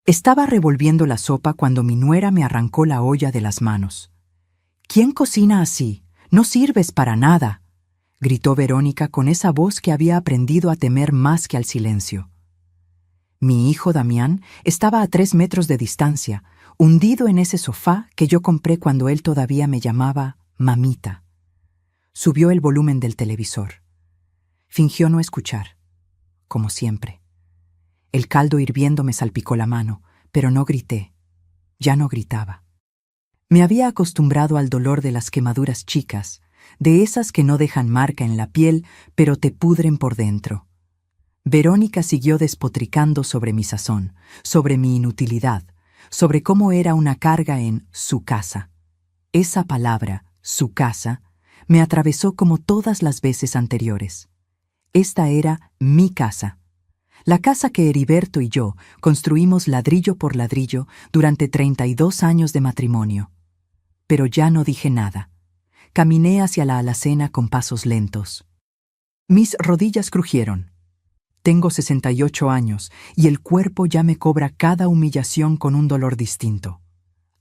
Estaba revolviendo la sopa cuando mi nuera me arrancó la olla de las manos. «¿Quién cocina así? No sirves para nada», gritó Verónica con esa voz que había aprendido a temer más que al silencio. Mi hijo Damián estaba a 3 metros de distancia, hundido en ese sofá que yo compré cuando él todavía me llamaba mamita. Subió el volumen del televisor. Fingió no escuchar, como siempre. El caldo hirviendo me salpicó la mano, pero no grité. Ya no gritaba. Me había acostumbrado al dolor de las quemaduras chicas, de esas que no dejan marca en la piel, pero te pudren por dentro. Verónica siguió despotricando sobre mi sazón, sobre mi inutilidad, sobre cómo era una carga en su casa. Esa palabra, su casa, me atravesó como todas las veces anteriores. Esta era mi casa. La casa que Heriberto y yo construimos ladrillo por ladrillo durante 32 años de matrimonio. Pero ya no dije nada. Caminé hacia la alacena con pasos lentos. Mis rodillas crujieron. Tengo 68 años y el cuerpo ya me cobra cada humillación con un dolor distinto.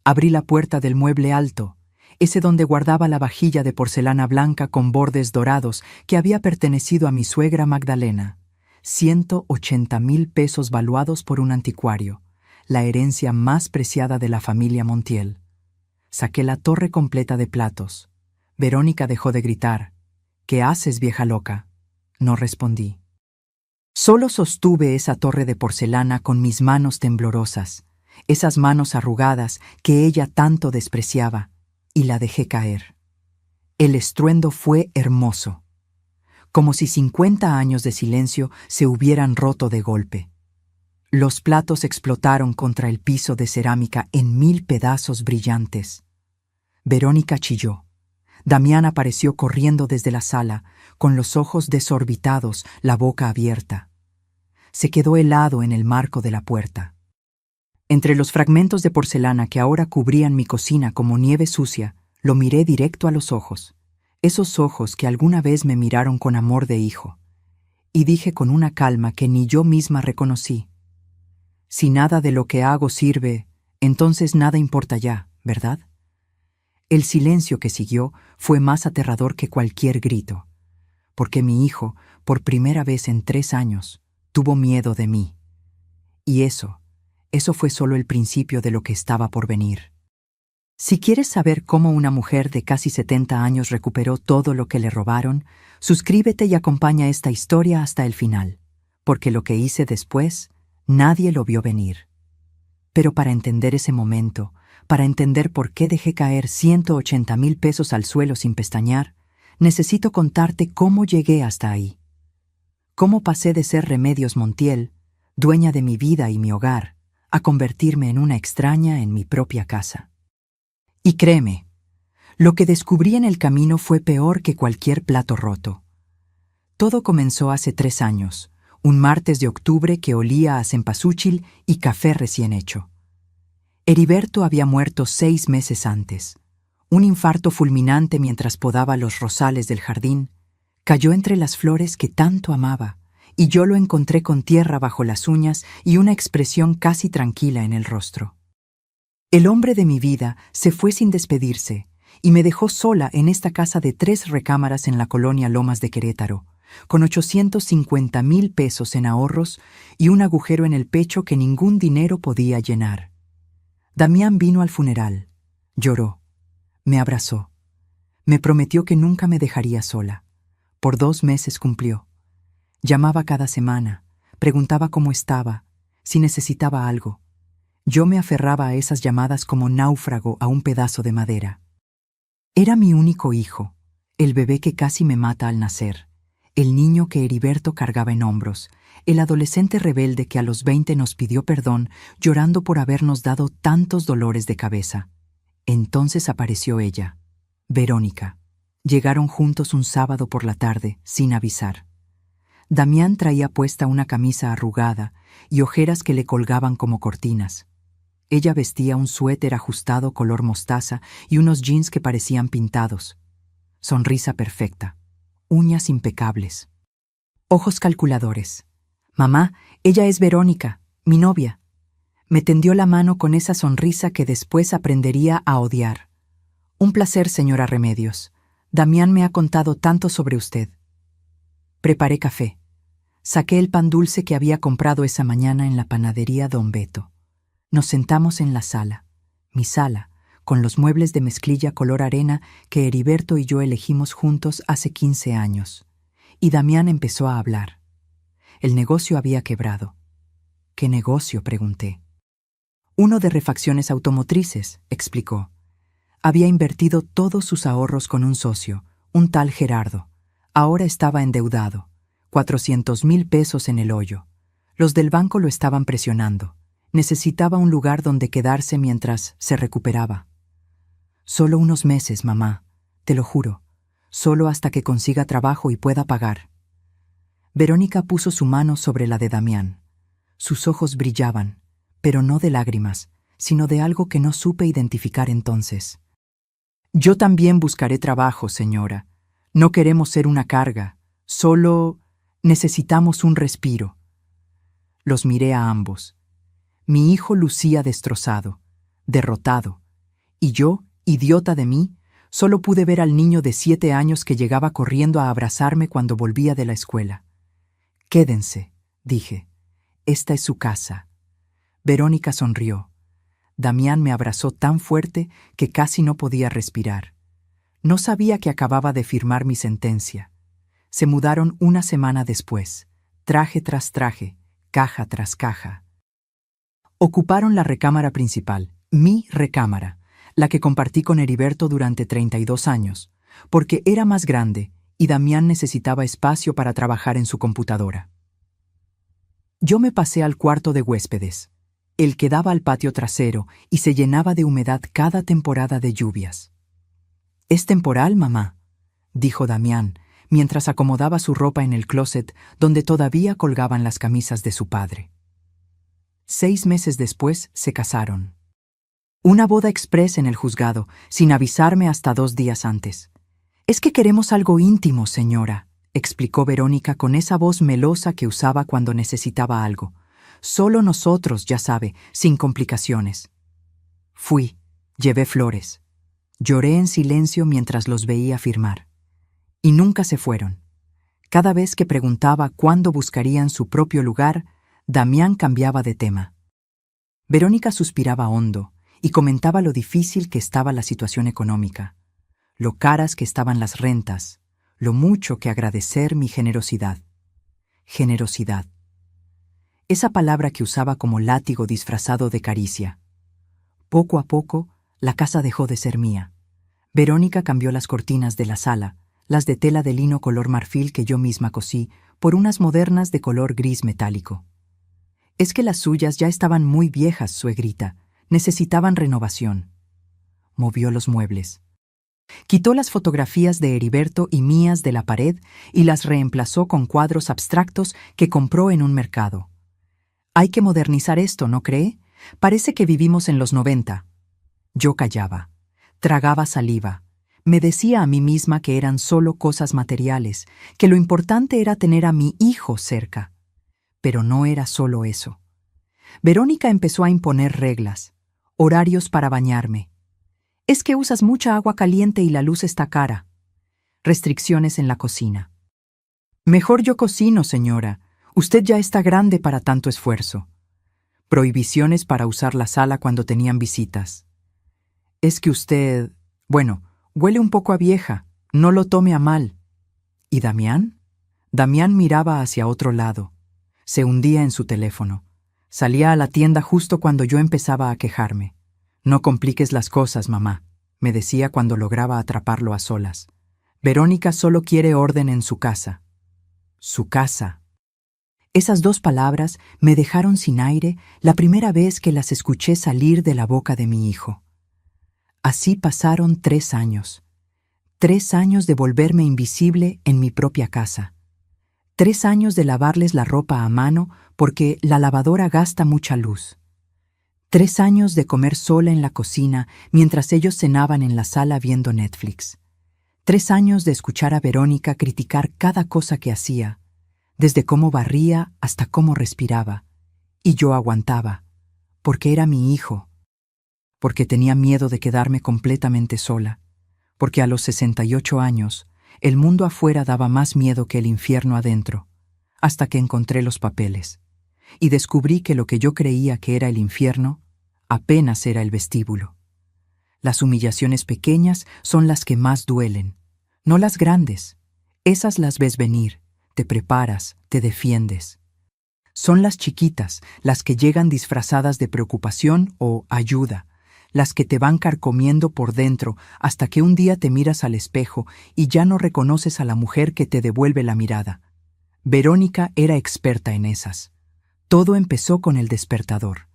Abrí la puerta del mueble alto, ese donde guardaba la vajilla de porcelana blanca con bordes dorados que había pertenecido a mi suegra Magdalena. 180,000 pesos valuados por un anticuario, la herencia más preciada de la familia Montiel. Saqué la torre completa de platos. Verónica dejó de gritar. «¿Qué haces, vieja loca?». No respondí. Solo sostuve esa torre de porcelana con mis manos temblorosas, esas manos arrugadas que ella tanto despreciaba, y la dejé caer. El estruendo fue hermoso, como si 50 años de silencio se hubieran roto de golpe. Los platos explotaron contra el piso de cerámica en 1000 pedazos brillantes. Verónica chilló. Damián apareció corriendo desde la sala, con los ojos desorbitados, la boca abierta. Se quedó helado en el marco de la puerta. Entre los fragmentos de porcelana que ahora cubrían mi cocina como nieve sucia, lo miré directo a los ojos. Esos ojos que alguna vez me miraron con amor de hijo. Y dije con una calma que ni yo misma reconocí: «Si nada de lo que hago sirve, entonces nada importa ya, ¿verdad?». El silencio que siguió fue más aterrador que cualquier grito, porque mi hijo, por primera vez en 3 años, tuvo miedo de mí. Y eso fue solo el principio de lo que estaba por venir. Si quieres saber cómo una mujer de casi 70 años recuperó todo lo que le robaron, suscríbete y acompaña esta historia hasta el final, porque lo que hice después, nadie lo vio venir. Pero para entender ese momento, para entender por qué dejé caer 180,000 pesos al suelo sin pestañear, necesito contarte cómo llegué hasta ahí. Cómo pasé de ser Remedios Montiel, dueña de mi vida y mi hogar, a convertirme en una extraña en mi propia casa. Y créeme, lo que descubrí en el camino fue peor que cualquier plato roto. Todo comenzó hace 3 años, un martes de octubre que olía a cempasúchil y café recién hecho. Heriberto había muerto 6 meses antes. Un infarto fulminante mientras podaba los rosales del jardín. Cayó entre las flores que tanto amaba, y yo lo encontré con tierra bajo las uñas y una expresión casi tranquila en el rostro. El hombre de mi vida se fue sin despedirse y me dejó sola en esta casa de 3 recámaras en la colonia Lomas de Querétaro, con 850,000 pesos en ahorros y un agujero en el pecho que ningún dinero podía llenar. Damián vino al funeral, lloró, me abrazó, me prometió que nunca me dejaría sola. Por 2 meses cumplió. Llamaba cada semana, preguntaba cómo estaba, si necesitaba algo. Yo me aferraba a esas llamadas como náufrago a un pedazo de madera. Era mi único hijo, el bebé que casi me mata al nacer, el niño que Heriberto cargaba en hombros, el adolescente rebelde que a los 20 nos pidió perdón llorando por habernos dado tantos dolores de cabeza. Entonces apareció ella, Verónica. Llegaron juntos un sábado por la tarde, sin avisar. Damián traía puesta una camisa arrugada y ojeras que le colgaban como cortinas. Ella vestía un suéter ajustado color mostaza y unos jeans que parecían pintados. Sonrisa perfecta, uñas impecables, ojos calculadores. «Mamá, ella es Verónica, mi novia». Me tendió la mano con esa sonrisa que después aprendería a odiar. Un placer, señora Remedios. Damián me ha contado tanto sobre usted. Preparé café. Saqué el pan dulce que había comprado esa mañana en la panadería Don Beto. Nos sentamos en la sala, mi sala, con los muebles de mezclilla color arena que Heriberto y yo elegimos juntos hace 15 años. Y Damián empezó a hablar. El negocio había quebrado. ¿Qué negocio?, pregunté. Uno de refacciones automotrices, explicó. Había invertido todos sus ahorros con un socio, un tal Gerardo. Ahora estaba endeudado, 400,000 pesos en el hoyo. Los del banco lo estaban presionando. Necesitaba un lugar donde quedarse mientras se recuperaba. Solo unos meses, mamá, te lo juro. Solo hasta que consiga trabajo y pueda pagar. Verónica puso su mano sobre la de Damián. Sus ojos brillaban, pero no de lágrimas, sino de algo que no supe identificar entonces. Yo también buscaré trabajo, señora. No queremos ser una carga, solo necesitamos un respiro. Los miré a ambos. Mi hijo lucía destrozado, derrotado, y yo, idiota de mí, solo pude ver al niño de 7 años que llegaba corriendo a abrazarme cuando volvía de la escuela. Quédense, dije. Esta es su casa. Verónica sonrió. Damián me abrazó tan fuerte que casi no podía respirar. No sabía que acababa de firmar mi sentencia. Se mudaron una semana después, traje tras traje, caja tras caja. Ocuparon la recámara principal, mi recámara, la que compartí con Heriberto durante 32 años, porque era más grande y Damián necesitaba espacio para trabajar en su computadora. Yo me pasé al cuarto de huéspedes, el que daba al patio trasero y se llenaba de humedad cada temporada de lluvias. «¿Es temporal, mamá?», dijo Damián, mientras acomodaba su ropa en el closet donde todavía colgaban las camisas de su padre. 6 meses después se casaron. Una boda exprés en el juzgado, sin avisarme hasta 2 días antes. «Es que queremos algo íntimo, señora», explicó Verónica con esa voz melosa que usaba cuando necesitaba algo. «Solo nosotros, ya sabe, sin complicaciones». Fui, llevé flores. Lloré en silencio mientras los veía firmar. Y nunca se fueron. Cada vez que preguntaba cuándo buscarían su propio lugar, Damián cambiaba de tema. Verónica suspiraba hondo y comentaba lo difícil que estaba la situación económica, lo caras que estaban las rentas, lo mucho que agradecer mi generosidad. Generosidad. Esa palabra que usaba como látigo disfrazado de caricia. Poco a poco, la casa dejó de ser mía. Verónica cambió las cortinas de la sala, las de tela de lino color marfil que yo misma cosí, por unas modernas de color gris metálico. Es que las suyas ya estaban muy viejas, suegrita, necesitaban renovación. Movió los muebles. Quitó las fotografías de Heriberto y mías de la pared y las reemplazó con cuadros abstractos que compró en un mercado. Hay que modernizar esto, ¿no cree? Parece que vivimos en los 90. Yo callaba, tragaba saliva. Me decía a mí misma que eran solo cosas materiales, que lo importante era tener a mi hijo cerca. Pero no era solo eso. Verónica empezó a imponer reglas, horarios para bañarme. Es que usas mucha agua caliente y la luz está cara. Restricciones en la cocina. Mejor yo cocino, señora. Usted ya está grande para tanto esfuerzo. Prohibiciones para usar la sala cuando tenían visitas. Es que usted... Bueno, huele un poco a vieja. No lo tome a mal. ¿Y Damián? Damián miraba hacia otro lado. Se hundía en su teléfono. Salía a la tienda justo cuando yo empezaba a quejarme. «No compliques las cosas, mamá», me decía cuando lograba atraparlo a solas. «Verónica solo quiere orden en su casa». Su casa. Esas 2 palabras me dejaron sin aire la primera vez que las escuché salir de la boca de mi hijo. Así pasaron 3 años. 3 años de volverme invisible en mi propia casa. 3 años de lavarles la ropa a mano porque la lavadora gasta mucha luz. 3 años de comer sola en la cocina mientras ellos cenaban en la sala viendo Netflix. 3 años de escuchar a Verónica criticar cada cosa que hacía, desde cómo barría hasta cómo respiraba. Y yo aguantaba, porque era mi hijo, porque tenía miedo de quedarme completamente sola, porque a los 68 años el mundo afuera daba más miedo que el infierno adentro, hasta que encontré los papeles, y descubrí que lo que yo creía que era el infierno apenas era el vestíbulo. Las humillaciones pequeñas son las que más duelen, no las grandes. Esas las ves venir, te preparas, te defiendes. Son las chiquitas, las que llegan disfrazadas de preocupación o ayuda, las que te van carcomiendo por dentro hasta que un día te miras al espejo y ya no reconoces a la mujer que te devuelve la mirada. Verónica era experta en esas. Todo empezó con el despertador.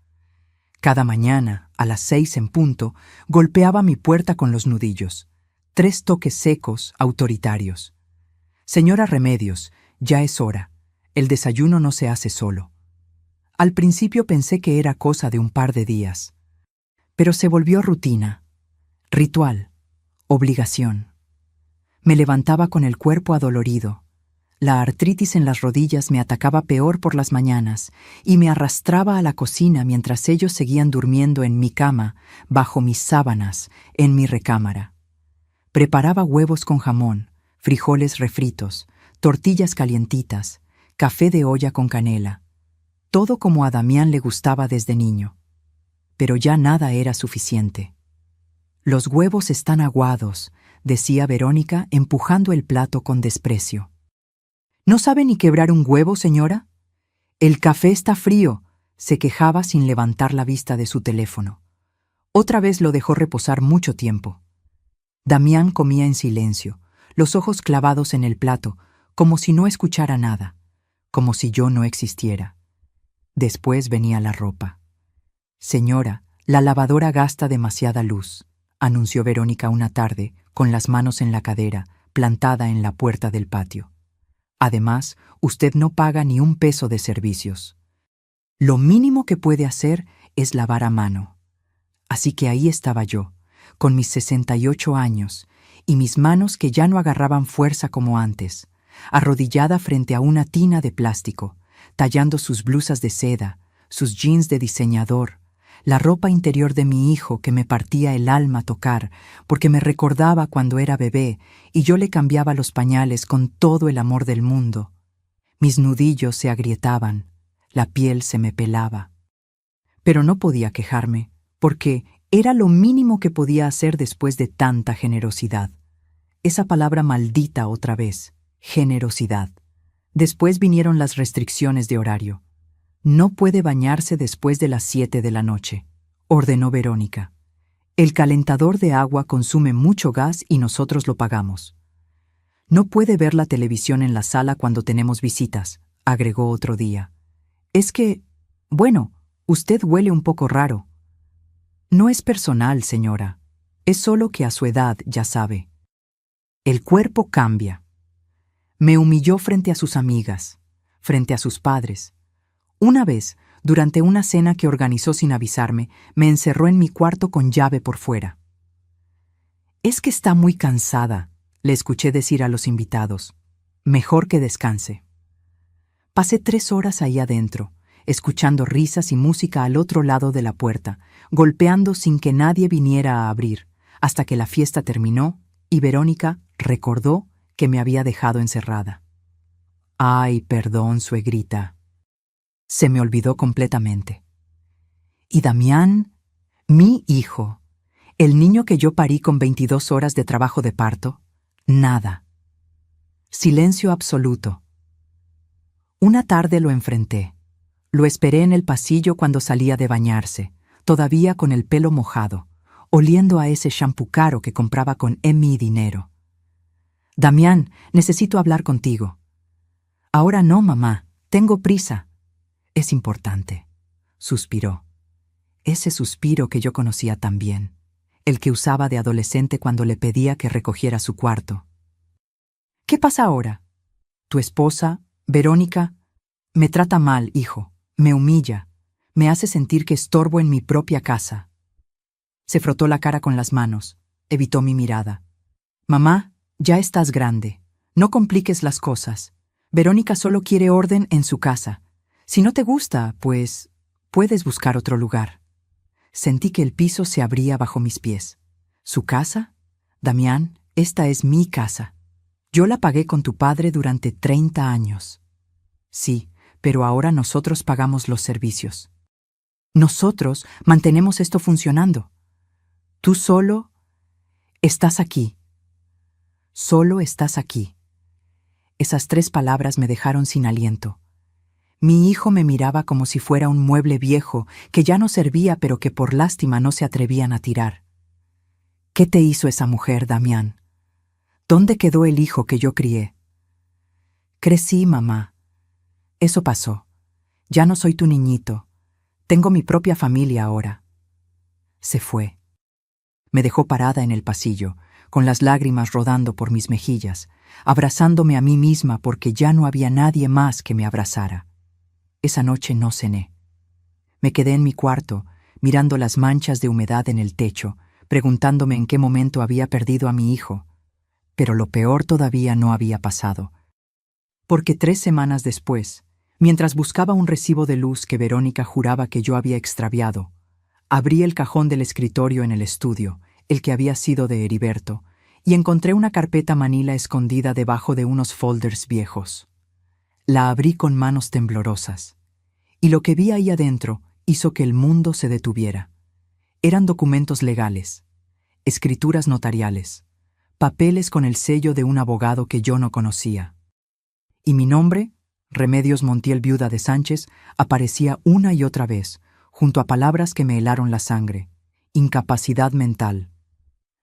Cada mañana, a las 6 en punto, golpeaba mi puerta con los nudillos. 3 toques secos, autoritarios. Señora Remedios, ya es hora. El desayuno no se hace solo. Al principio pensé que era cosa de un par de días. Pero se volvió rutina, ritual, obligación. Me levantaba con el cuerpo adolorido. La artritis en las rodillas me atacaba peor por las mañanas y me arrastraba a la cocina mientras ellos seguían durmiendo en mi cama, bajo mis sábanas, en mi recámara. Preparaba huevos con jamón, frijoles refritos, tortillas calientitas, café de olla con canela. Todo como a Damián le gustaba desde niño. Pero ya nada era suficiente. «Los huevos están aguados», decía Verónica, empujando el plato con desprecio. «¿No sabe ni quebrar un huevo, señora? El café está frío», se quejaba sin levantar la vista de su teléfono. Otra vez lo dejó reposar mucho tiempo. Damián comía en silencio, los ojos clavados en el plato, como si no escuchara nada, como si yo no existiera. Después venía la ropa. «Señora, la lavadora gasta demasiada luz», anunció Verónica una tarde, con las manos en la cadera, plantada en la puerta del patio. «Además, usted no paga ni un peso de servicios. Lo mínimo que puede hacer es lavar a mano». Así que ahí estaba yo, con mis 68 años, y mis manos que ya no agarraban fuerza como antes, arrodillada frente a una tina de plástico, tallando sus blusas de seda, sus jeans de diseñador, la ropa interior de mi hijo que me partía el alma tocar, porque me recordaba cuando era bebé y yo le cambiaba los pañales con todo el amor del mundo. Mis nudillos se agrietaban, la piel se me pelaba. Pero no podía quejarme, porque era lo mínimo que podía hacer después de tanta generosidad. Esa palabra maldita otra vez, generosidad. Después vinieron las restricciones de horario. «No puede bañarse después de las 7 de la noche», ordenó Verónica. «El calentador de agua consume mucho gas y nosotros lo pagamos». «No puede ver la televisión en la sala cuando tenemos visitas», agregó otro día. «Es que, bueno, usted huele un poco raro». «No es personal, señora. Es solo que a su edad, ya sabe. El cuerpo cambia». Me humilló frente a sus amigas, frente a sus padres. Una vez, durante una cena que organizó sin avisarme, me encerró en mi cuarto con llave por fuera. «Es que está muy cansada», le escuché decir a los invitados. «Mejor que descanse». Pasé 3 horas ahí adentro, escuchando risas y música al otro lado de la puerta, golpeando sin que nadie viniera a abrir, hasta que la fiesta terminó y Verónica recordó que me había dejado encerrada. «Ay, perdón, suegrita». Se me olvidó completamente. ¿Y Damián? Mi hijo, el niño que yo parí con 22 horas de trabajo de parto, nada. Silencio absoluto. Una tarde lo enfrenté. Lo esperé en el pasillo cuando salía de bañarse, todavía con el pelo mojado, oliendo a ese shampoo caro que compraba con mi dinero. «Damián, necesito hablar contigo». «Ahora no, mamá, tengo prisa». «Es importante», suspiró. Ese suspiro que yo conocía tan bien, el que usaba de adolescente cuando le pedía que recogiera su cuarto. «¿Qué pasa ahora? Tu esposa, Verónica, me trata mal, hijo, me humilla, me hace sentir que estorbo en mi propia casa». Se frotó la cara con las manos, evitó mi mirada. «Mamá, ya estás grande, no compliques las cosas. Verónica solo quiere orden en su casa. Si no te gusta, pues puedes buscar otro lugar». Sentí que el piso se abría bajo mis pies. ¿Su casa? Damián, esta es mi casa. Yo la pagué con tu padre durante 30 años. Sí, pero ahora nosotros pagamos los servicios. Nosotros mantenemos esto funcionando. Tú solo estás aquí. Solo estás aquí. Esas 3 palabras me dejaron sin aliento. Mi hijo me miraba como si fuera un mueble viejo que ya no servía pero que por lástima no se atrevían a tirar. ¿Qué te hizo esa mujer, Damián? ¿Dónde quedó el hijo que yo crié? Crecí, mamá. Eso pasó. Ya no soy tu niñito. Tengo mi propia familia ahora. Se fue. Me dejó parada en el pasillo, con las lágrimas rodando por mis mejillas, abrazándome a mí misma porque ya no había nadie más que me abrazara. Esa noche no cené. Me quedé en mi cuarto, mirando las manchas de humedad en el techo, preguntándome en qué momento había perdido a mi hijo. Pero lo peor todavía no había pasado. Porque 3 semanas después, mientras buscaba un recibo de luz que Verónica juraba que yo había extraviado, abrí el cajón del escritorio en el estudio, el que había sido de Heriberto, y encontré una carpeta manila escondida debajo de unos folders viejos. La abrí con manos temblorosas, y lo que vi ahí adentro hizo que el mundo se detuviera. Eran documentos legales, escrituras notariales, papeles con el sello de un abogado que yo no conocía. Y mi nombre, Remedios Montiel Viuda de Sánchez, aparecía una y otra vez, junto a palabras que me helaron la sangre: incapacidad mental,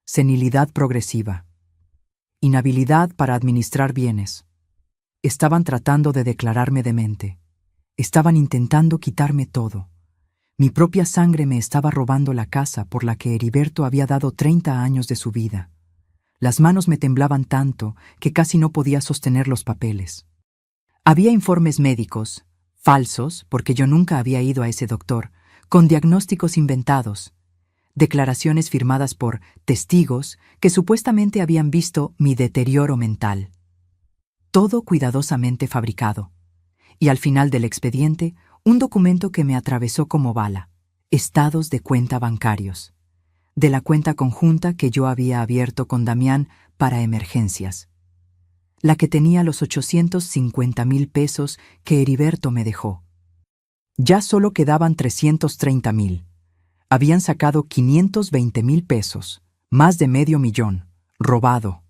senilidad progresiva, inhabilidad para administrar bienes. Estaban tratando de declararme demente. Estaban intentando quitarme todo. Mi propia sangre me estaba robando la casa por la que Heriberto había dado 30 años de su vida. Las manos me temblaban tanto que casi no podía sostener los papeles. Había informes médicos, falsos, porque yo nunca había ido a ese doctor, con diagnósticos inventados, declaraciones firmadas por testigos que supuestamente habían visto mi deterioro mental. Todo cuidadosamente fabricado. Y al final del expediente, un documento que me atravesó como bala: estados de cuenta bancarios, de la cuenta conjunta que yo había abierto con Damián para emergencias, la que tenía los 850,000 pesos que Heriberto me dejó. Ya solo quedaban 330,000. Habían sacado 520,000 pesos, más de $500,000, robado,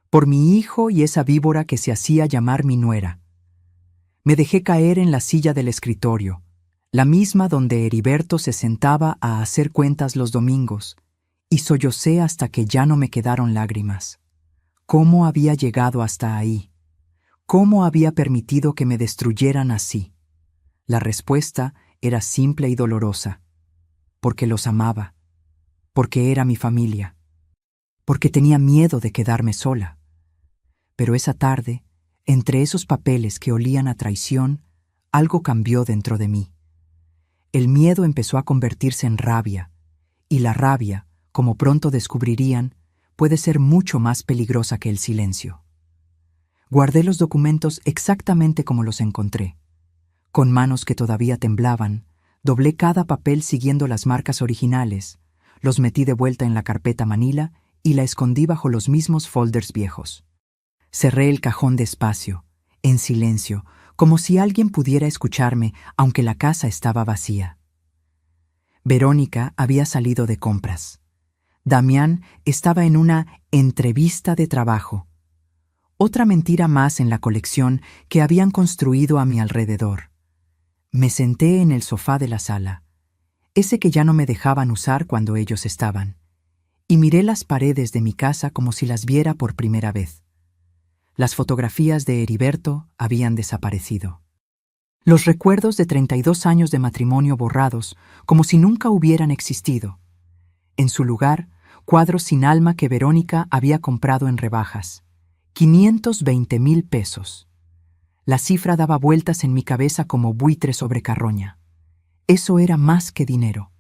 por mi hijo y esa víbora que se hacía llamar mi nuera. Me dejé caer en la silla del escritorio, la misma donde Heriberto se sentaba a hacer cuentas los domingos, y sollocé hasta que ya no me quedaron lágrimas. ¿Cómo había llegado hasta ahí? ¿Cómo había permitido que me destruyeran así? La respuesta era simple y dolorosa: porque los amaba, porque era mi familia, porque tenía miedo de quedarme sola. Pero esa tarde, entre esos papeles que olían a traición, algo cambió dentro de mí. El miedo empezó a convertirse en rabia, y la rabia, como pronto descubrirían, puede ser mucho más peligrosa que el silencio. Guardé los documentos exactamente como los encontré. Con manos que todavía temblaban, doblé cada papel siguiendo las marcas originales, los metí de vuelta en la carpeta manila y la escondí bajo los mismos folders viejos. Cerré el cajón despacio, en silencio, como si alguien pudiera escucharme, aunque la casa estaba vacía. Verónica había salido de compras. Damián estaba en una entrevista de trabajo. Otra mentira más en la colección que habían construido a mi alrededor. Me senté en el sofá de la sala, ese que ya no me dejaban usar cuando ellos estaban, y miré las paredes de mi casa como si las viera por primera vez. Las fotografías de Heriberto habían desaparecido. Los recuerdos de 32 años de matrimonio borrados, como si nunca hubieran existido. En su lugar, cuadros sin alma que Verónica había comprado en rebajas. 520,000 pesos. La cifra daba vueltas en mi cabeza como buitre sobre carroña. Eso era más que dinero.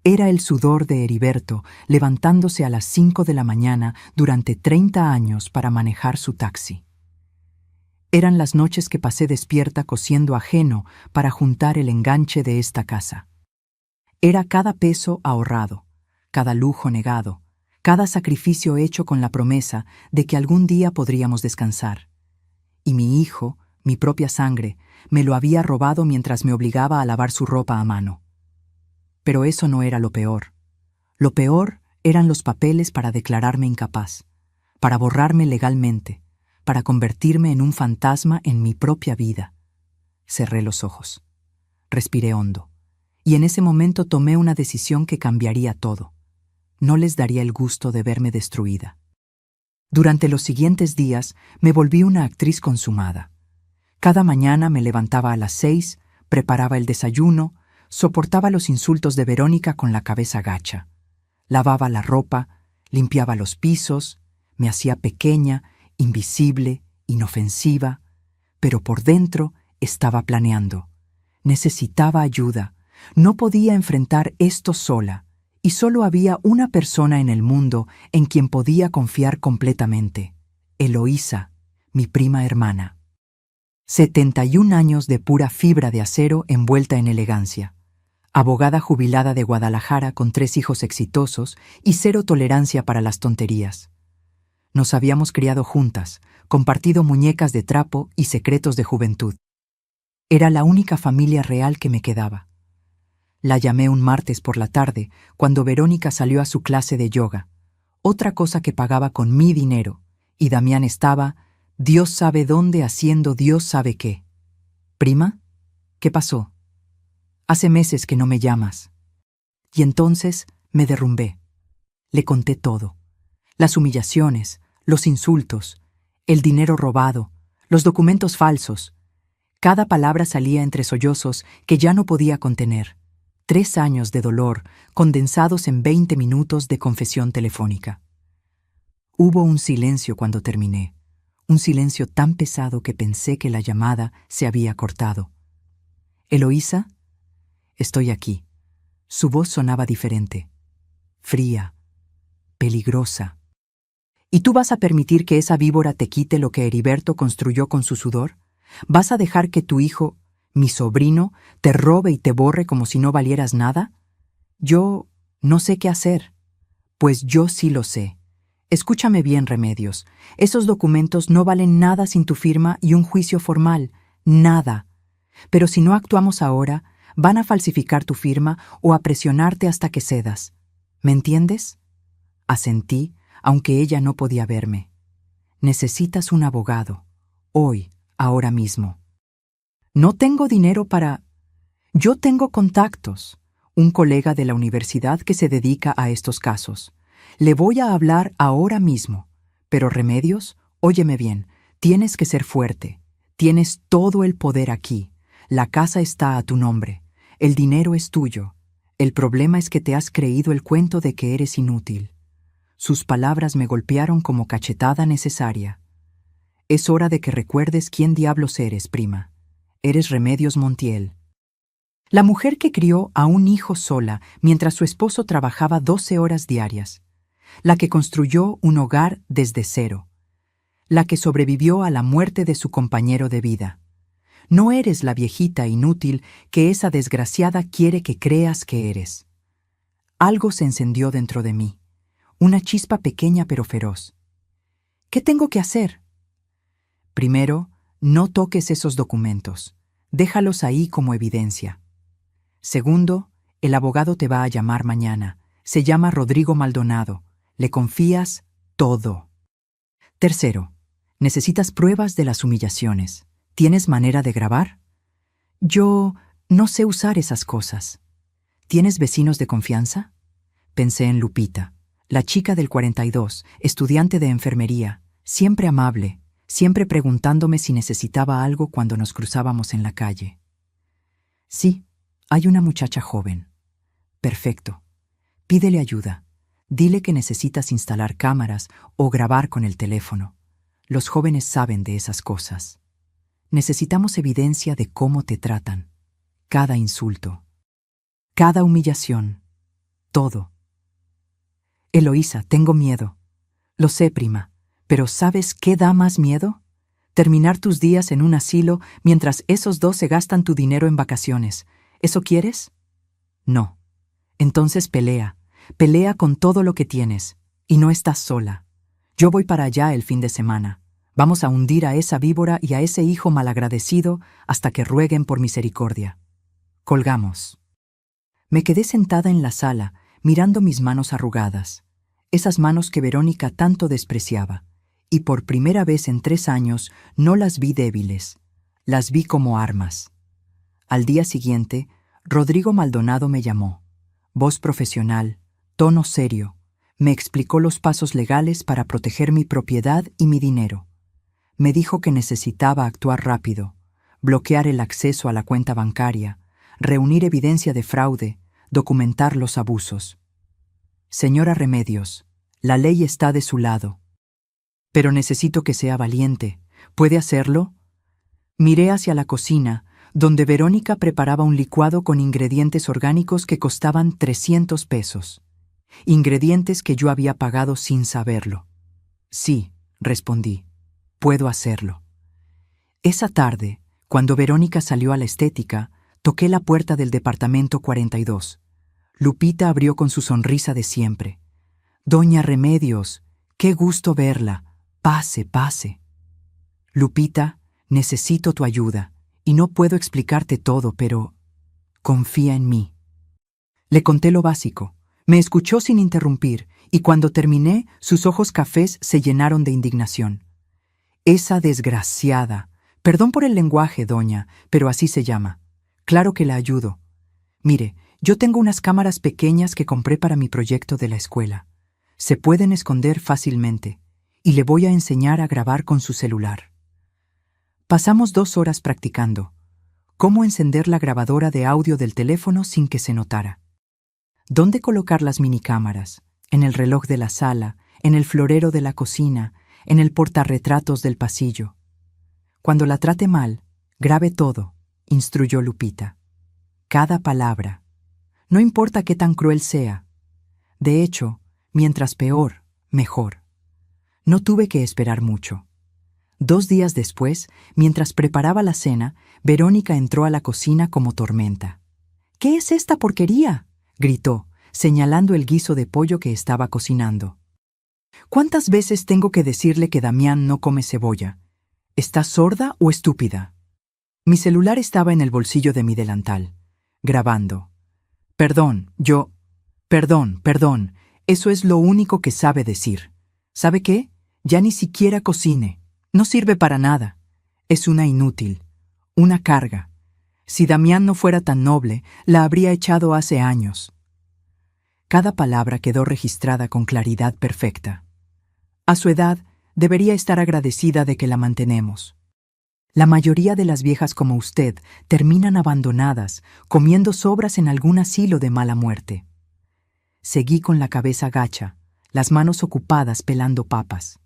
Era el sudor de Heriberto levantándose a las 5 de la mañana durante 30 años para manejar su taxi. Eran las noches que pasé despierta cosiendo ajeno para juntar el enganche de esta casa. Era cada peso ahorrado, cada lujo negado, cada sacrificio hecho con la promesa de que algún día podríamos descansar. Y mi hijo, mi propia sangre, me lo había robado mientras me obligaba a lavar su ropa a mano. Pero eso no era lo peor. Lo peor eran los papeles para declararme incapaz, para borrarme legalmente, para convertirme en un fantasma en mi propia vida. Cerré los ojos. Respiré hondo. Y en ese momento tomé una decisión que cambiaría todo. No les daría el gusto de verme destruida. Durante los siguientes días me volví una actriz consumada. Cada mañana me levantaba a las 6, preparaba el desayuno, soportaba los insultos de Verónica con la cabeza gacha. Lavaba la ropa, limpiaba los pisos, me hacía pequeña, invisible, inofensiva, pero por dentro estaba planeando. Necesitaba ayuda. No podía enfrentar esto sola, y solo había una persona en el mundo en quien podía confiar completamente: Eloísa, mi prima hermana. 71 años de pura fibra de acero envuelta en elegancia. Abogada jubilada de Guadalajara con 3 hijos exitosos y 0 tolerancia para las tonterías. Nos habíamos criado juntas, compartido muñecas de trapo y secretos de juventud. Era la única familia real que me quedaba. La llamé un martes por la tarde, cuando Verónica salió a su clase de yoga, otra cosa que pagaba con mi dinero, y Damián estaba, Dios sabe dónde, haciendo Dios sabe qué. ¿Prima? ¿Qué pasó? Hace meses que no me llamas. Y entonces me derrumbé. Le conté todo. Las humillaciones, los insultos, el dinero robado, los documentos falsos. Cada palabra salía entre sollozos que ya no podía contener. 3 años de dolor condensados en 20 minutos de confesión telefónica. Hubo un silencio cuando terminé, un silencio tan pesado que pensé que la llamada se había cortado. «Eloísa, estoy aquí». Su voz sonaba diferente, fría, peligrosa. ¿Y tú vas a permitir que esa víbora te quite lo que Heriberto construyó con su sudor? ¿Vas a dejar que tu hijo, mi sobrino, te robe y te borre como si no valieras nada? Yo no sé qué hacer. Pues yo sí lo sé. Escúchame bien, Remedios. Esos documentos no valen nada sin tu firma y un juicio formal. Nada. Pero si no actuamos ahora, van a falsificar tu firma o a presionarte hasta que cedas. ¿Me entiendes? Asentí, aunque ella no podía verme. Necesitas un abogado. Hoy, ahora mismo. No tengo dinero para... Yo tengo contactos. Un colega de la universidad que se dedica a estos casos. Le voy a hablar ahora mismo. Pero Remedios, óyeme bien, tienes que ser fuerte. Tienes todo el poder aquí. La casa está a tu nombre. El dinero es tuyo. El problema es que te has creído el cuento de que eres inútil. Sus palabras me golpearon como cachetada necesaria. Es hora de que recuerdes quién diablos eres, prima. Eres Remedios Montiel. La mujer que crió a un hijo sola mientras su esposo trabajaba 12 horas diarias. La que construyó un hogar desde cero. La que sobrevivió a la muerte de su compañero de vida. No eres la viejita inútil que esa desgraciada quiere que creas que eres. Algo se encendió dentro de mí. Una chispa pequeña pero feroz. ¿Qué tengo que hacer? Primero, no toques esos documentos. Déjalos ahí como evidencia. Segundo, el abogado te va a llamar mañana. Se llama Rodrigo Maldonado. Le confías todo. Tercero, necesitas pruebas de las humillaciones. ¿Tienes manera de grabar? Yo no sé usar esas cosas. ¿Tienes vecinos de confianza? Pensé en Lupita, la chica del 42, estudiante de enfermería, siempre amable, siempre preguntándome si necesitaba algo cuando nos cruzábamos en la calle. Sí, hay una muchacha joven. Perfecto. Pídele ayuda. Dile que necesitas instalar cámaras o grabar con el teléfono. Los jóvenes saben de esas cosas. Necesitamos evidencia de cómo te tratan. Cada insulto. Cada humillación. Todo. Eloísa, tengo miedo. Lo sé, prima. Pero ¿sabes qué da más miedo? Terminar tus días en un asilo mientras esos dos se gastan tu dinero en vacaciones. ¿Eso quieres? No. Entonces pelea, pelea con todo lo que tienes, y no estás sola. Yo voy para allá el fin de semana. Vamos a hundir a esa víbora y a ese hijo malagradecido hasta que rueguen por misericordia. Colgamos. Me quedé sentada en la sala, mirando mis manos arrugadas, esas manos que Verónica tanto despreciaba, y por primera vez en 3 años no las vi débiles, las vi como armas. Al día siguiente, Rodrigo Maldonado me llamó. Voz profesional, tono serio, me explicó los pasos legales para proteger mi propiedad y mi dinero. Me dijo que necesitaba actuar rápido, bloquear el acceso a la cuenta bancaria, reunir evidencia de fraude, documentar los abusos. Señora Remedios, la ley está de su lado. Pero necesito que sea valiente. ¿Puede hacerlo? Miré hacia la cocina, donde Verónica preparaba un licuado con ingredientes orgánicos que costaban 300 pesos. Ingredientes que yo había pagado sin saberlo. Sí, respondí, puedo hacerlo. Esa tarde, cuando Verónica salió a la estética, toqué la puerta del departamento 42. Lupita abrió con su sonrisa de siempre. Doña Remedios, qué gusto verla. Pase, pase. Lupita, necesito tu ayuda, y no puedo explicarte todo, pero confía en mí. Le conté lo básico. Me escuchó sin interrumpir, y cuando terminé, sus ojos cafés se llenaron de indignación. Esa desgraciada. Perdón por el lenguaje, doña, pero así se llama. Claro que la ayudo. Mire, yo tengo unas cámaras pequeñas que compré para mi proyecto de la escuela. Se pueden esconder fácilmente, y le voy a enseñar a grabar con su celular. Pasamos 2 horas practicando. Cómo encender la grabadora de audio del teléfono sin que se notara. Dónde colocar las minicámaras, en el reloj de la sala, en el florero de la cocina, en el portarretratos del pasillo. Cuando la trate mal, grabe todo, instruyó Lupita. Cada palabra. No importa qué tan cruel sea. De hecho, mientras peor, mejor. No tuve que esperar mucho. 2 días después, mientras preparaba la cena, Verónica entró a la cocina como tormenta. «¿Qué es esta porquería?», gritó, señalando el guiso de pollo que estaba cocinando. «¿Cuántas veces tengo que decirle que Damián no come cebolla? ¿Está sorda o estúpida?». Mi celular estaba en el bolsillo de mi delantal, grabando. Perdón, eso es lo único que sabe decir. ¿Sabe qué? Ya ni siquiera cocine. No sirve para nada. Es una inútil, una carga. Si Damián no fuera tan noble, la habría echado hace años». Cada palabra quedó registrada con claridad perfecta. A su edad, debería estar agradecida de que la mantenemos. La mayoría de las viejas como usted terminan abandonadas, comiendo sobras en algún asilo de mala muerte. Seguí con la cabeza gacha, las manos ocupadas pelando papas.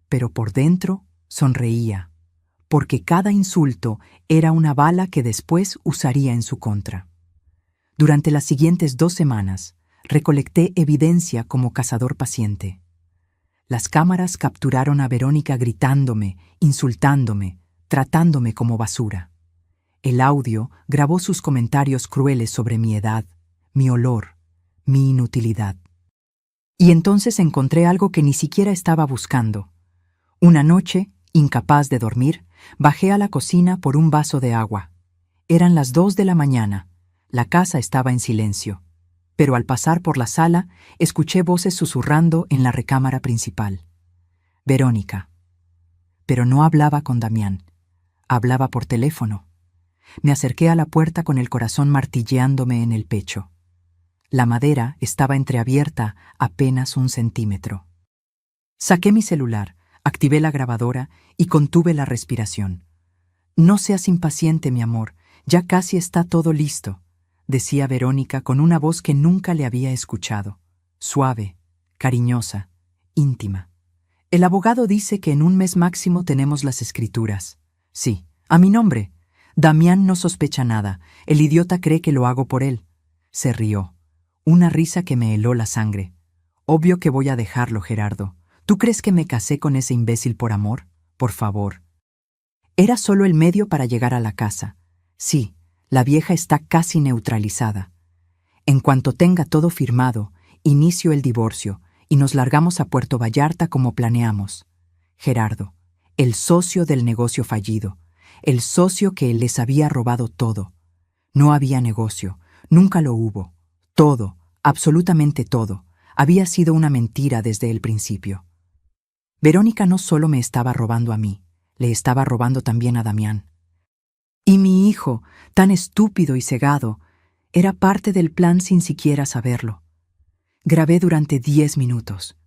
Pero por dentro sonreía, porque cada insulto era una bala que después usaría en su contra. Durante las siguientes 2 semanas, recolecté evidencia como cazador paciente. Las cámaras capturaron a Verónica gritándome, insultándome, tratándome como basura. El audio grabó sus comentarios crueles sobre mi edad, mi olor, mi inutilidad. Y entonces encontré algo que ni siquiera estaba buscando. Una noche, incapaz de dormir, bajé a la cocina por un vaso de agua. Eran las 2 de la mañana. La casa estaba en silencio. Pero al pasar por la sala, escuché voces susurrando en la recámara principal. Verónica. Pero no hablaba con Damián. Hablaba por teléfono. Me acerqué a la puerta con el corazón martilleándome en el pecho. La madera estaba entreabierta apenas 1 centímetro. Saqué mi celular, activé la grabadora y contuve la respiración. «No seas impaciente, mi amor, ya casi está todo listo», decía Verónica con una voz que nunca le había escuchado. Suave, cariñosa, íntima. «El abogado dice que en 1 mes máximo tenemos las escrituras. Sí, a mi nombre. Damián no sospecha nada. El idiota cree que lo hago por él». Se rió. Una risa que me heló la sangre. «Obvio que voy a dejarlo, Gerardo. ¿Tú crees que me casé con ese imbécil por amor? Por favor». Era solo el medio para llegar a la casa. Sí, la vieja está casi neutralizada. En cuanto tenga todo firmado, inicio el divorcio y nos largamos a Puerto Vallarta como planeamos. Gerardo, el socio del negocio fallido, el socio que les había robado todo. No había negocio, nunca lo hubo. Todo, absolutamente todo, había sido una mentira desde el principio. Verónica no solo me estaba robando a mí, le estaba robando también a Damián. Y mi hijo, tan estúpido y cegado, era parte del plan sin siquiera saberlo. Grabé durante 10 minutos,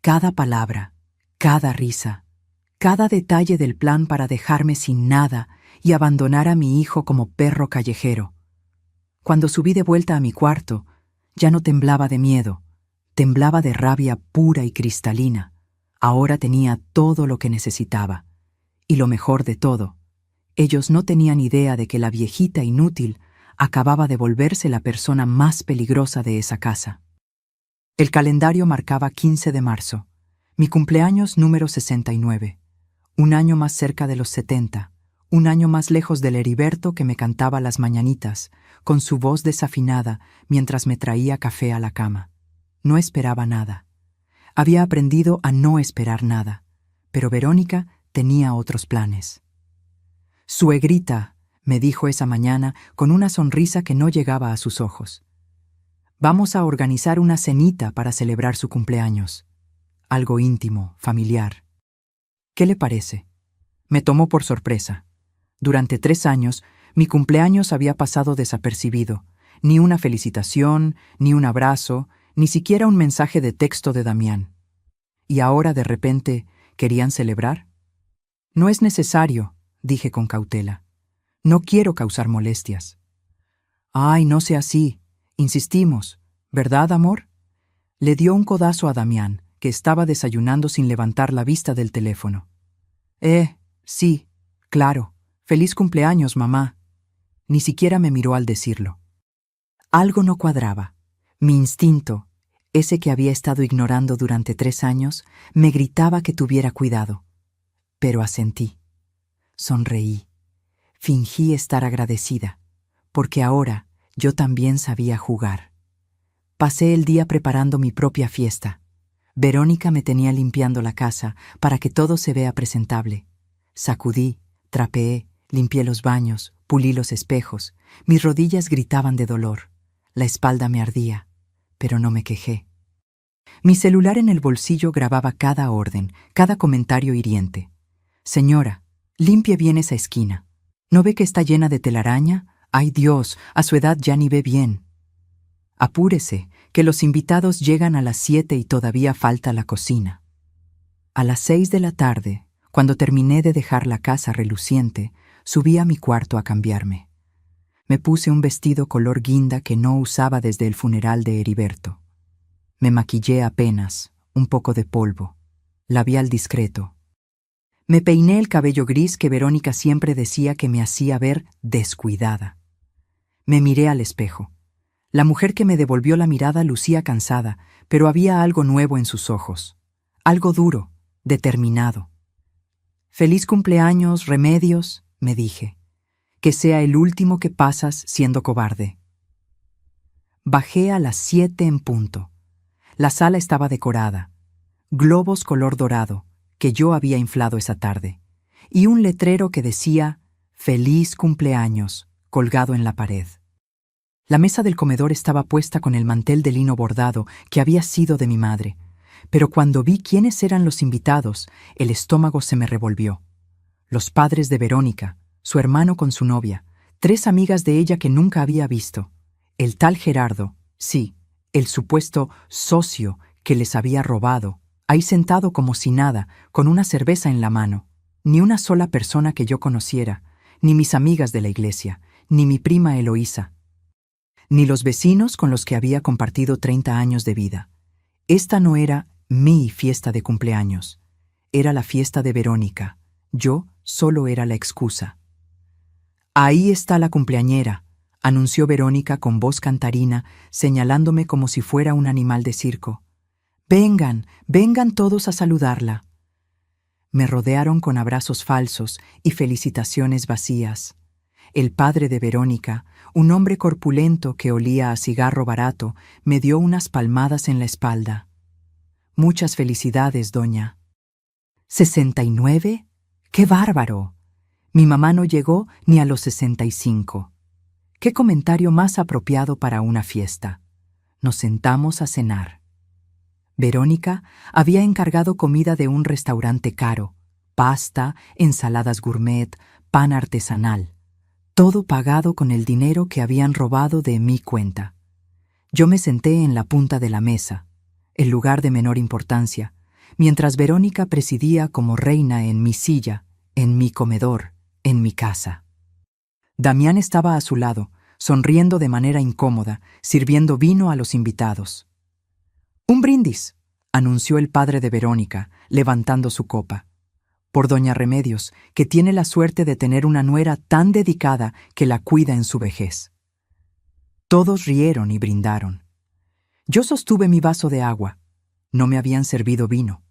cada palabra, cada risa, cada detalle del plan para dejarme sin nada y abandonar a mi hijo como perro callejero. Cuando subí de vuelta a mi cuarto, ya no temblaba de miedo, temblaba de rabia pura y cristalina. Ahora tenía todo lo que necesitaba. Y lo mejor de todo, ellos no tenían idea de que la viejita inútil acababa de volverse la persona más peligrosa de esa casa. El calendario marcaba 15 de marzo, mi cumpleaños número 69, un año más cerca de los 70, un año más lejos del Heriberto que me cantaba las mañanitas, con su voz desafinada mientras me traía café a la cama. No esperaba nada. Había aprendido a no esperar nada, pero Verónica tenía otros planes. «Suegrita», me dijo esa mañana con una sonrisa que no llegaba a sus ojos. «Vamos a organizar una cenita para celebrar su cumpleaños. Algo íntimo, familiar. ¿Qué le parece?» Me tomó por sorpresa. Durante 3 años, mi cumpleaños había pasado desapercibido. Ni una felicitación, ni un abrazo, ni siquiera un mensaje de texto de Damián. ¿Y ahora, de repente, querían celebrar? «No es necesario», dije con cautela. «No quiero causar molestias». «Ay, no sea así», insistimos. «¿Verdad, amor?». Le dio un codazo a Damián, que estaba desayunando sin levantar la vista del teléfono. Sí, claro. Feliz cumpleaños, mamá». Ni siquiera me miró al decirlo. Algo no cuadraba. Mi instinto, ese que había estado ignorando durante 3 años, me gritaba que tuviera cuidado. Pero asentí. Sonreí. Fingí estar agradecida, porque ahora yo también sabía jugar. Pasé el día preparando mi propia fiesta. Verónica me tenía limpiando la casa para que todo se vea presentable. Sacudí, trapeé, limpié los baños, pulí los espejos. Mis rodillas gritaban de dolor. La espalda me ardía, pero no me quejé. Mi celular en el bolsillo grababa cada orden, cada comentario hiriente. «Señora, limpie bien esa esquina. ¿No ve que está llena de telaraña? ¡Ay Dios, a su edad ya ni ve bien! Apúrese, que los invitados llegan a las 7 y todavía falta la cocina». A las 6 de la tarde, cuando terminé de dejar la casa reluciente, subí a mi cuarto a cambiarme. Me puse un vestido color guinda que no usaba desde el funeral de Heriberto. Me maquillé apenas, un poco de polvo, labial discreto. Me peiné el cabello gris que Verónica siempre decía que me hacía ver descuidada. Me miré al espejo. La mujer que me devolvió la mirada lucía cansada, pero había algo nuevo en sus ojos. Algo duro, determinado. «Feliz cumpleaños, Remedios», me dije. «Que sea el último que pasas siendo cobarde». Bajé a las 7 en punto. La sala estaba decorada. Globos color dorado, que yo había inflado esa tarde, y un letrero que decía «Feliz cumpleaños», colgado en la pared. La mesa del comedor estaba puesta con el mantel de lino bordado que había sido de mi madre, pero cuando vi quiénes eran los invitados, el estómago se me revolvió. Los padres de Verónica, su hermano con su novia, 3 amigas de ella que nunca había visto, el tal Gerardo, sí, el supuesto socio que les había robado, ahí sentado como si nada, con una cerveza en la mano. Ni una sola persona que yo conociera, ni mis amigas de la iglesia, ni mi prima Eloísa, ni los vecinos con los que había compartido 30 años de vida. Esta no era mi fiesta de cumpleaños, era la fiesta de Verónica. Yo solo era la excusa. «Ahí está la cumpleañera», anunció Verónica con voz cantarina, señalándome como si fuera un animal de circo. «Vengan, vengan todos a saludarla». Me rodearon con abrazos falsos y felicitaciones vacías. El padre de Verónica, un hombre corpulento que olía a cigarro barato, me dio unas palmadas en la espalda. Muchas felicidades, doña. ¿69? ¡Qué bárbaro! Mi mamá no llegó ni a los 65. ¡Qué comentario más apropiado para una fiesta! Nos sentamos a cenar. Verónica había encargado comida de un restaurante caro, pasta, ensaladas gourmet, pan artesanal, todo pagado con el dinero que habían robado de mi cuenta. Yo me senté en la punta de la mesa, el lugar de menor importancia, mientras Verónica presidía como reina en mi silla, en mi comedor, en mi casa. Damián estaba a su lado, sonriendo de manera incómoda, sirviendo vino a los invitados. «Un brindis», anunció el padre de Verónica, levantando su copa. «Por doña Remedios, que tiene la suerte de tener una nuera tan dedicada que la cuida en su vejez». Todos rieron y brindaron. Yo sostuve mi vaso de agua. No me habían servido vino,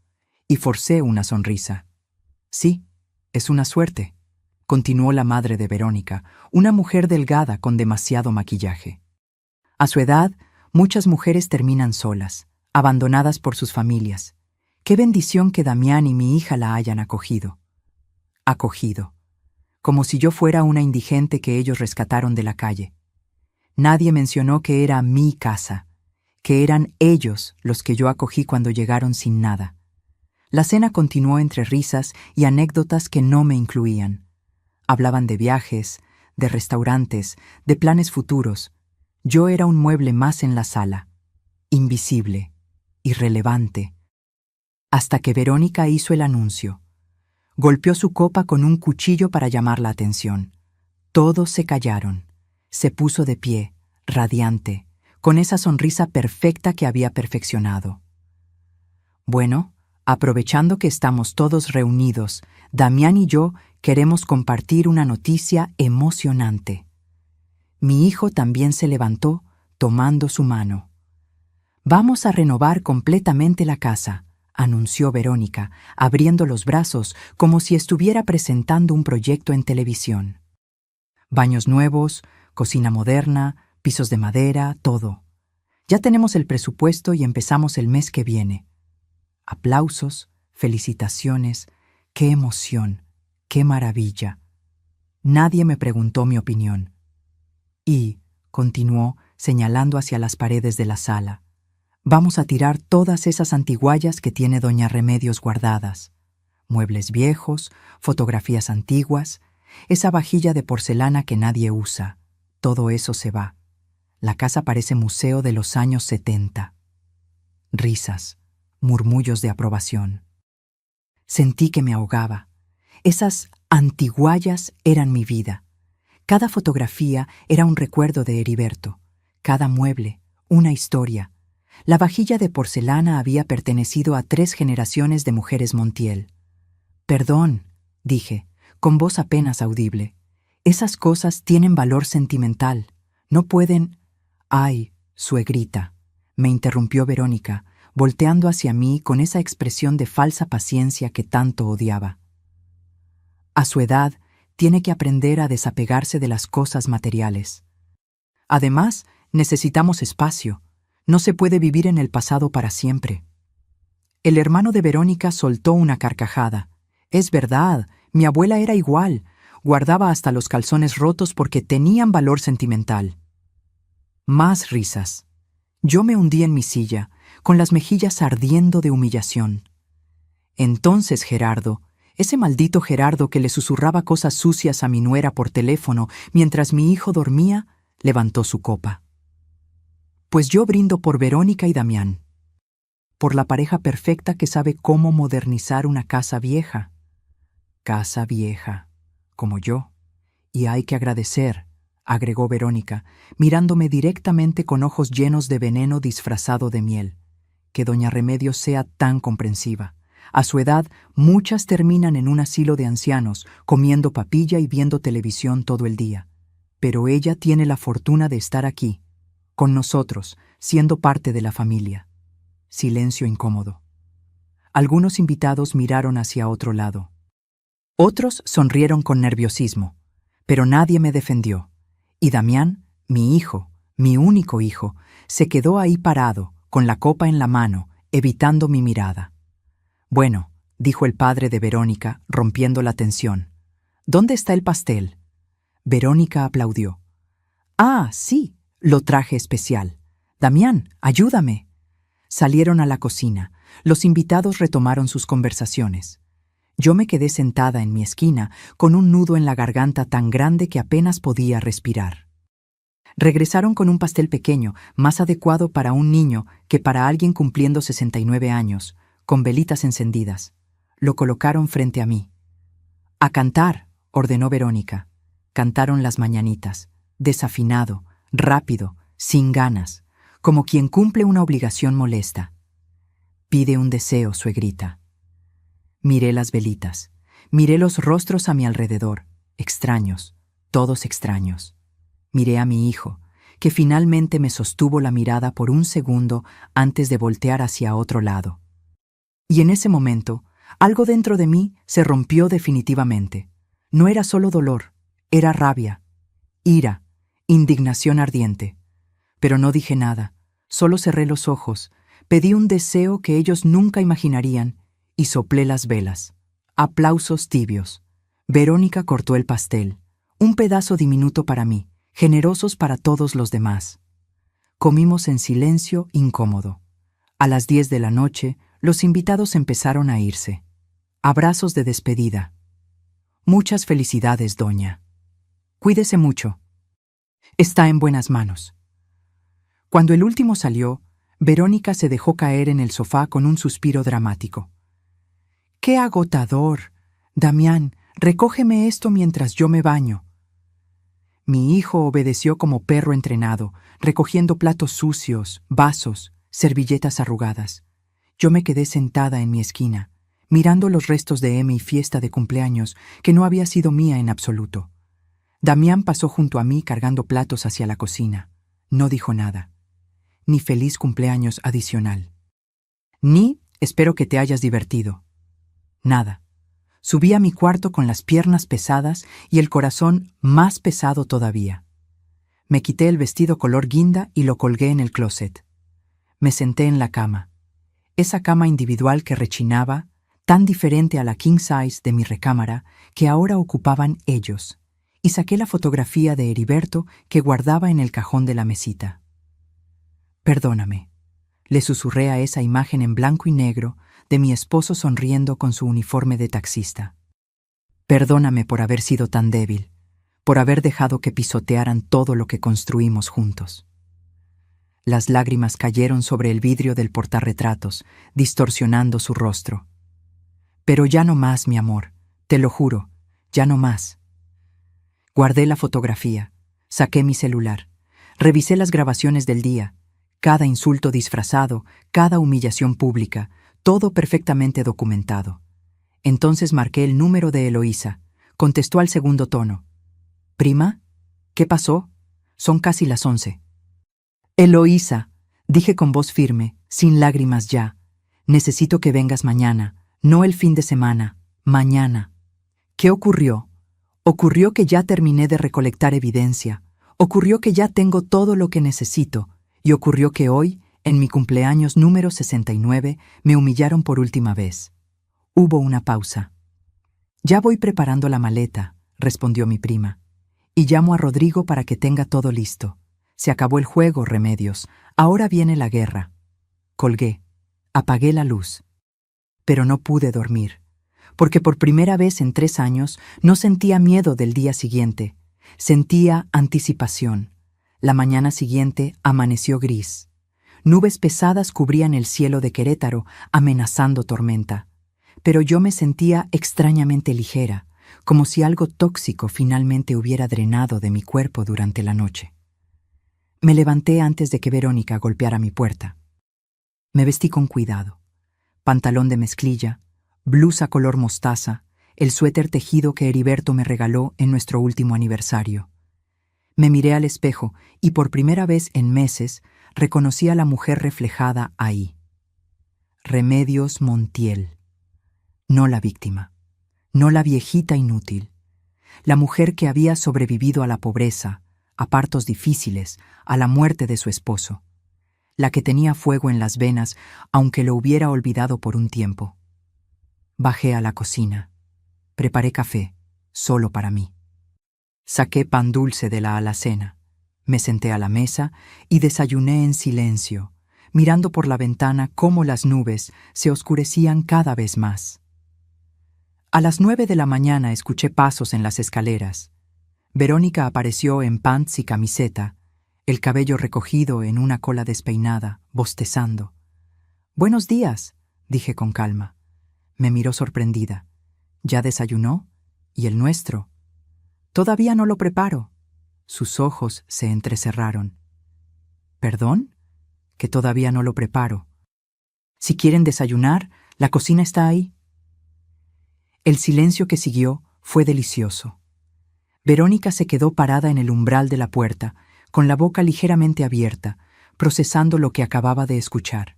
y forcé una sonrisa. «Sí, es una suerte», continuó la madre de Verónica, una mujer delgada con demasiado maquillaje. A su edad, muchas mujeres terminan solas, abandonadas por sus familias. Qué bendición que Damián y mi hija la hayan acogido. Acogido. Como si yo fuera una indigente que ellos rescataron de la calle. Nadie mencionó que era mi casa, que eran ellos los que yo acogí cuando llegaron sin nada. La cena continuó entre risas y anécdotas que no me incluían. Hablaban de viajes, de restaurantes, de planes futuros. Yo era un mueble más en la sala, invisible, irrelevante, hasta que Verónica hizo el anuncio. Golpeó su copa con un cuchillo para llamar la atención. Todos se callaron. Se puso de pie, radiante, con esa sonrisa perfecta que había perfeccionado. «Bueno, aprovechando que estamos todos reunidos, Damián y yo queremos compartir una noticia emocionante». Mi hijo también se levantó, tomando su mano. «Vamos a renovar completamente la casa», anunció Verónica, abriendo los brazos como si estuviera presentando un proyecto en televisión. Baños nuevos, cocina moderna, pisos de madera, todo. Ya tenemos el presupuesto y empezamos el mes que viene. Aplausos, felicitaciones, qué emoción, qué maravilla. Nadie me preguntó mi opinión. Y, continuó, señalando hacia las paredes de la sala, vamos a tirar todas esas antiguallas que tiene doña Remedios guardadas. Muebles viejos, fotografías antiguas, esa vajilla de porcelana que nadie usa. Todo eso se va. La casa parece museo de los años 70. Risas, murmullos de aprobación. Sentí que me ahogaba. Esas antiguallas eran mi vida. Cada fotografía era un recuerdo de Heriberto. Cada mueble, una historia. La vajilla de porcelana había pertenecido a 3 generaciones de mujeres Montiel. «Perdón», dije, con voz apenas audible. «Esas cosas tienen valor sentimental. No pueden...» «Ay, suegrita», me interrumpió Verónica, volteando hacia mí con esa expresión de falsa paciencia que tanto odiaba. A su edad, tiene que aprender a desapegarse de las cosas materiales. Además, necesitamos espacio. No se puede vivir en el pasado para siempre. El hermano de Verónica soltó una carcajada. «Es verdad, mi abuela era igual. Guardaba hasta los calzones rotos porque tenían valor sentimental». Más risas. Yo me hundí en mi silla, con las mejillas ardiendo de humillación. Entonces Gerardo, ese maldito Gerardo que le susurraba cosas sucias a mi nuera por teléfono mientras mi hijo dormía, levantó su copa. «Pues yo brindo por Verónica y Damián, por la pareja perfecta que sabe cómo modernizar una casa vieja. Casa vieja, como yo. Y hay que agradecer», agregó Verónica, mirándome directamente con ojos llenos de veneno disfrazado de miel, «que doña Remedios sea tan comprensiva. A su edad, muchas terminan en un asilo de ancianos, comiendo papilla y viendo televisión todo el día. Pero ella tiene la fortuna de estar aquí, con nosotros, siendo parte de la familia». Silencio incómodo. Algunos invitados miraron hacia otro lado. Otros sonrieron con nerviosismo, Pero nadie me defendió. Y Damián, mi hijo, mi único hijo, se quedó ahí parado, con la copa en la mano, evitando mi mirada. «Bueno», dijo el padre de Verónica, rompiendo la tensión. «¿Dónde está el pastel?» Verónica aplaudió. «Ah, sí, lo traje especial. Damián, ayúdame». Salieron a la cocina. Los invitados retomaron sus conversaciones. Yo me quedé sentada en mi esquina, con un nudo en la garganta tan grande que apenas podía respirar. Regresaron con un pastel pequeño, más adecuado para un niño que para alguien cumpliendo 69 años, con velitas encendidas. Lo colocaron frente a mí. «A cantar», ordenó Verónica. Cantaron las mañanitas, desafinado, rápido, sin ganas, como quien cumple una obligación molesta. «Pide un deseo, suegrita». Miré las velitas, miré los rostros a mi alrededor, extraños, todos extraños. Miré a mi hijo, que finalmente me sostuvo la mirada por un segundo antes de voltear hacia otro lado. Y en ese momento, algo dentro de mí se rompió definitivamente. No era solo dolor, era rabia, ira, indignación ardiente. Pero no dije nada, solo cerré los ojos, pedí un deseo que ellos nunca imaginarían y soplé las velas. Aplausos tibios. Verónica cortó el pastel, un pedazo diminuto para mí, generosos para todos los demás. Comimos en silencio incómodo. A las 10 de la noche, los invitados empezaron a irse. Abrazos de despedida. «Muchas felicidades, doña. Cuídese mucho. Está en buenas manos». Cuando el último salió, Verónica se dejó caer en el sofá con un suspiro dramático. «¡Qué agotador! Damián, recógeme esto mientras yo me baño». Mi hijo obedeció como perro entrenado, recogiendo platos sucios, vasos, servilletas arrugadas. Yo me quedé sentada en mi esquina, mirando los restos de mi fiesta de cumpleaños, que no había sido mía en absoluto. Damián pasó junto a mí cargando platos hacia la cocina. No dijo nada. Ni feliz cumpleaños adicional. Ni espero que te hayas divertido. Nada. Subí a mi cuarto con las piernas pesadas y el corazón más pesado todavía. Me quité el vestido color guinda y lo colgué en el closet. Me senté en la cama. Esa cama individual que rechinaba, tan diferente a la king size de mi recámara, que ahora ocupaban ellos, y saqué la fotografía de Heriberto que guardaba en el cajón de la mesita. «Perdóname», le susurré a esa imagen en blanco y negro de mi esposo sonriendo con su uniforme de taxista. «Perdóname por haber sido tan débil, por haber dejado que pisotearan todo lo que construimos juntos». Las lágrimas cayeron sobre el vidrio del portarretratos, distorsionando su rostro. «Pero ya no más, mi amor, te lo juro, ya no más». Guardé la fotografía, saqué mi celular, revisé las grabaciones del día, cada insulto disfrazado, cada humillación pública, todo perfectamente documentado. Entonces marqué el número de Eloísa. Contestó al segundo tono. «¿Prima? ¿Qué pasó? Son casi las 11». «Eloísa», dije con voz firme, sin lágrimas ya. «Necesito que vengas mañana, no el fin de semana, mañana». «¿Qué ocurrió?» «Ocurrió que ya terminé de recolectar evidencia. Ocurrió que ya tengo todo lo que necesito. Y ocurrió que hoy, en mi cumpleaños número 69, me humillaron por última vez». Hubo una pausa. «Ya voy preparando la maleta», respondió mi prima. «Y llamo a Rodrigo para que tenga todo listo. Se acabó el juego, Remedios. Ahora viene la guerra». Colgué. Apagué la luz. Pero no pude dormir, porque por primera vez en 3 años no sentía miedo del día siguiente. Sentía anticipación. La mañana siguiente amaneció gris. Nubes pesadas cubrían el cielo de Querétaro, amenazando tormenta. Pero yo me sentía extrañamente ligera, como si algo tóxico finalmente hubiera drenado de mi cuerpo durante la noche. Me levanté antes de que Verónica golpeara mi puerta. Me vestí con cuidado. Pantalón de mezclilla, blusa color mostaza, el suéter tejido que Heriberto me regaló en nuestro último aniversario. Me miré al espejo y por primera vez en meses reconocí a la mujer reflejada ahí. Remedios Montiel. No la víctima, no la viejita inútil. la mujer que había sobrevivido a la pobreza, a partos difíciles, a la muerte de su esposo, la que tenía fuego en las venas, aunque lo hubiera olvidado por un tiempo. Bajé a la cocina. Preparé café, solo para mí. Saqué pan dulce de la alacena. Me senté a la mesa y desayuné en silencio, mirando por la ventana cómo las nubes se oscurecían cada vez más. A las 9 de la mañana escuché pasos en las escaleras. Verónica apareció en pants y camiseta, el cabello recogido en una cola despeinada, bostezando. «Buenos días», dije con calma. Me miró sorprendida. «¿Ya desayunó? ¿Y el nuestro?» «Todavía no lo preparo». Sus ojos se entrecerraron. «¿Perdón? Que todavía no lo preparo. Si quieren desayunar, la cocina está ahí». El silencio que siguió fue delicioso. Verónica se quedó parada en el umbral de la puerta, con la boca ligeramente abierta, procesando lo que acababa de escuchar.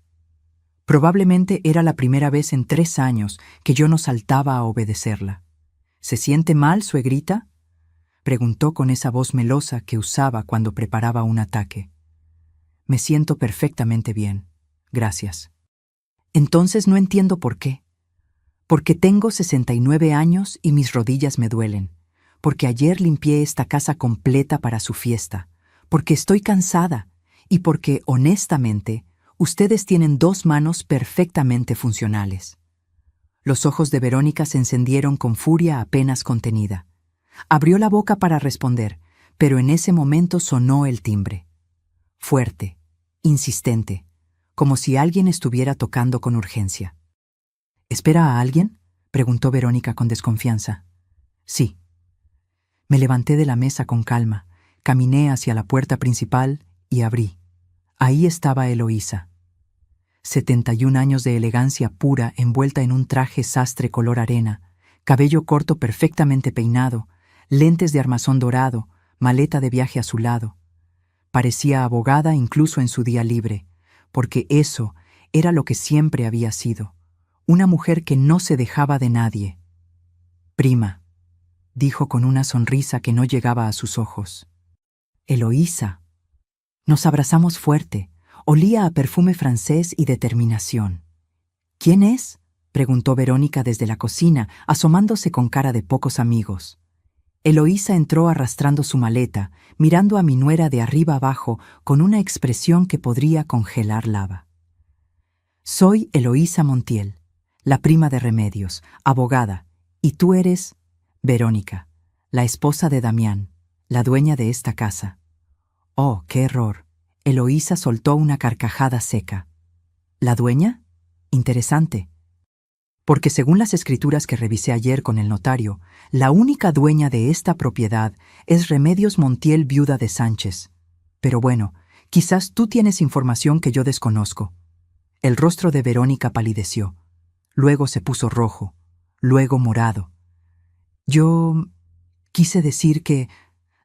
Probablemente era la primera vez en 3 años que yo no saltaba a obedecerla. «¿Se siente mal, suegrita?», preguntó con esa voz melosa que usaba cuando preparaba un ataque. «Me siento perfectamente bien, gracias». «Entonces no entiendo por qué. Porque tengo 69 años y mis rodillas me duelen. Porque ayer limpié esta casa completa para su fiesta. Porque estoy cansada. Y porque, honestamente, ustedes tienen 2 manos perfectamente funcionales». Los ojos de Verónica se encendieron con furia apenas contenida. Abrió la boca para responder, pero en ese momento sonó el timbre. Fuerte, insistente, como si alguien estuviera tocando con urgencia. «¿Espera a alguien?», preguntó Verónica con desconfianza. «Sí». Me levanté de la mesa con calma, caminé hacia la puerta principal y abrí. Ahí estaba Eloísa. 71 años de elegancia pura envuelta en un traje sastre color arena, cabello corto perfectamente peinado, lentes de armazón dorado, maleta de viaje a su lado. Parecía abogada incluso en su día libre, porque eso era lo que siempre había sido. Una mujer que no se dejaba de nadie. «Prima», dijo con una sonrisa que no llegaba a sus ojos. «Eloísa». Nos abrazamos fuerte. Olía a perfume francés y determinación. «¿Quién es?», preguntó Verónica desde la cocina, asomándose con cara de pocos amigos. Eloísa entró arrastrando su maleta, mirando a mi nuera de arriba abajo con una expresión que podría congelar lava. «Soy Eloísa Montiel, la prima de Remedios, abogada, y tú eres Verónica, la esposa de Damián, la dueña de esta casa». «Oh, qué error». Eloísa soltó una carcajada seca. «¿La dueña? Interesante. Porque según las escrituras que revisé ayer con el notario, la única dueña de esta propiedad es Remedios Montiel, viuda de Sánchez. Pero bueno, quizás tú tienes información que yo desconozco». El rostro de Verónica palideció. Luego se puso rojo, luego morado. «Yo quise decir que...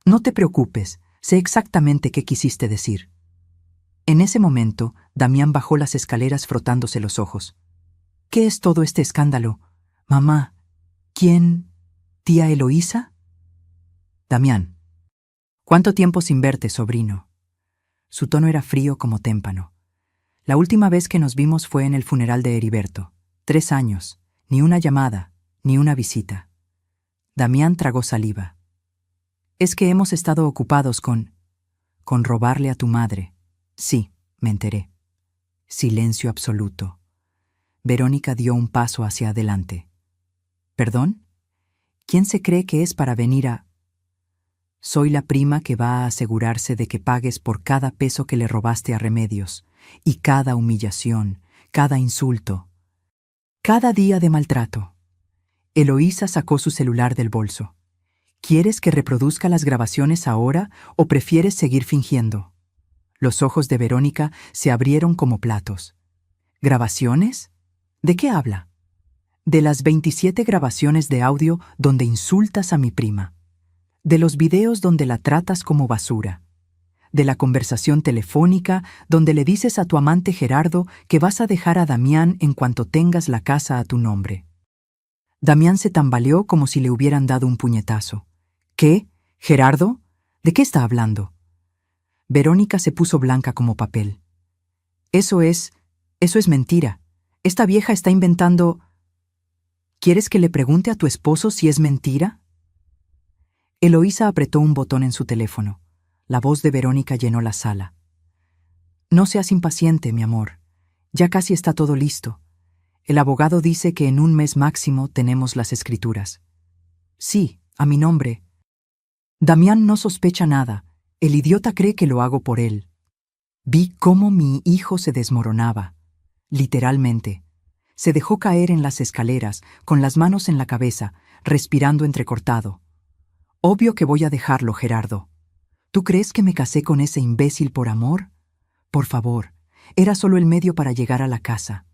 No te preocupes, sé exactamente qué quisiste decir». En ese momento, Damián bajó las escaleras frotándose los ojos. «¿Qué es todo este escándalo? Mamá, ¿quién? ¿Tía Eloísa?» «Damián, ¿cuánto tiempo sin verte, sobrino?» Su tono era frío como témpano. «La última vez que nos vimos fue en el funeral de Heriberto. 3 años, ni una llamada, ni una visita». Damián tragó saliva. «Es que hemos estado ocupados con robarle a tu madre». «Sí, me enteré». Silencio absoluto. Verónica dio un paso hacia adelante. «¿Perdón? ¿Quién se cree que es para venir a...?» «Soy la prima que va a asegurarse de que pagues por cada peso que le robaste a Remedios, y cada humillación, cada insulto, cada día de maltrato». Eloísa sacó su celular del bolso. «¿Quieres que reproduzca las grabaciones ahora o prefieres seguir fingiendo?» Los ojos de Verónica se abrieron como platos. «¿Grabaciones? ¿De qué habla?» «De las 27 grabaciones de audio donde insultas a mi prima. De los videos donde la tratas como basura. De la conversación telefónica donde le dices a tu amante Gerardo que vas a dejar a Damián en cuanto tengas la casa a tu nombre». Damián se tambaleó como si le hubieran dado un puñetazo. ¿Qué? ¿Gerardo? ¿De qué está hablando? Verónica se puso blanca como papel. Eso es mentira. Esta vieja está inventando... ¿Quieres que le pregunte a tu esposo si es mentira? Eloísa apretó un botón en su teléfono. La voz de Verónica llenó la sala. No seas impaciente, mi amor. Ya casi está todo listo. El abogado dice que en un mes máximo tenemos las escrituras. Sí, a mi nombre. Damián no sospecha nada. El idiota cree que lo hago por él. Vi cómo mi hijo se desmoronaba. Literalmente. Se dejó caer en las escaleras, con las manos en la cabeza, respirando entrecortado. Obvio que voy a dejarlo, Gerardo. ¿Tú crees que me casé con ese imbécil por amor? Por favor, era solo el medio para llegar a la casa.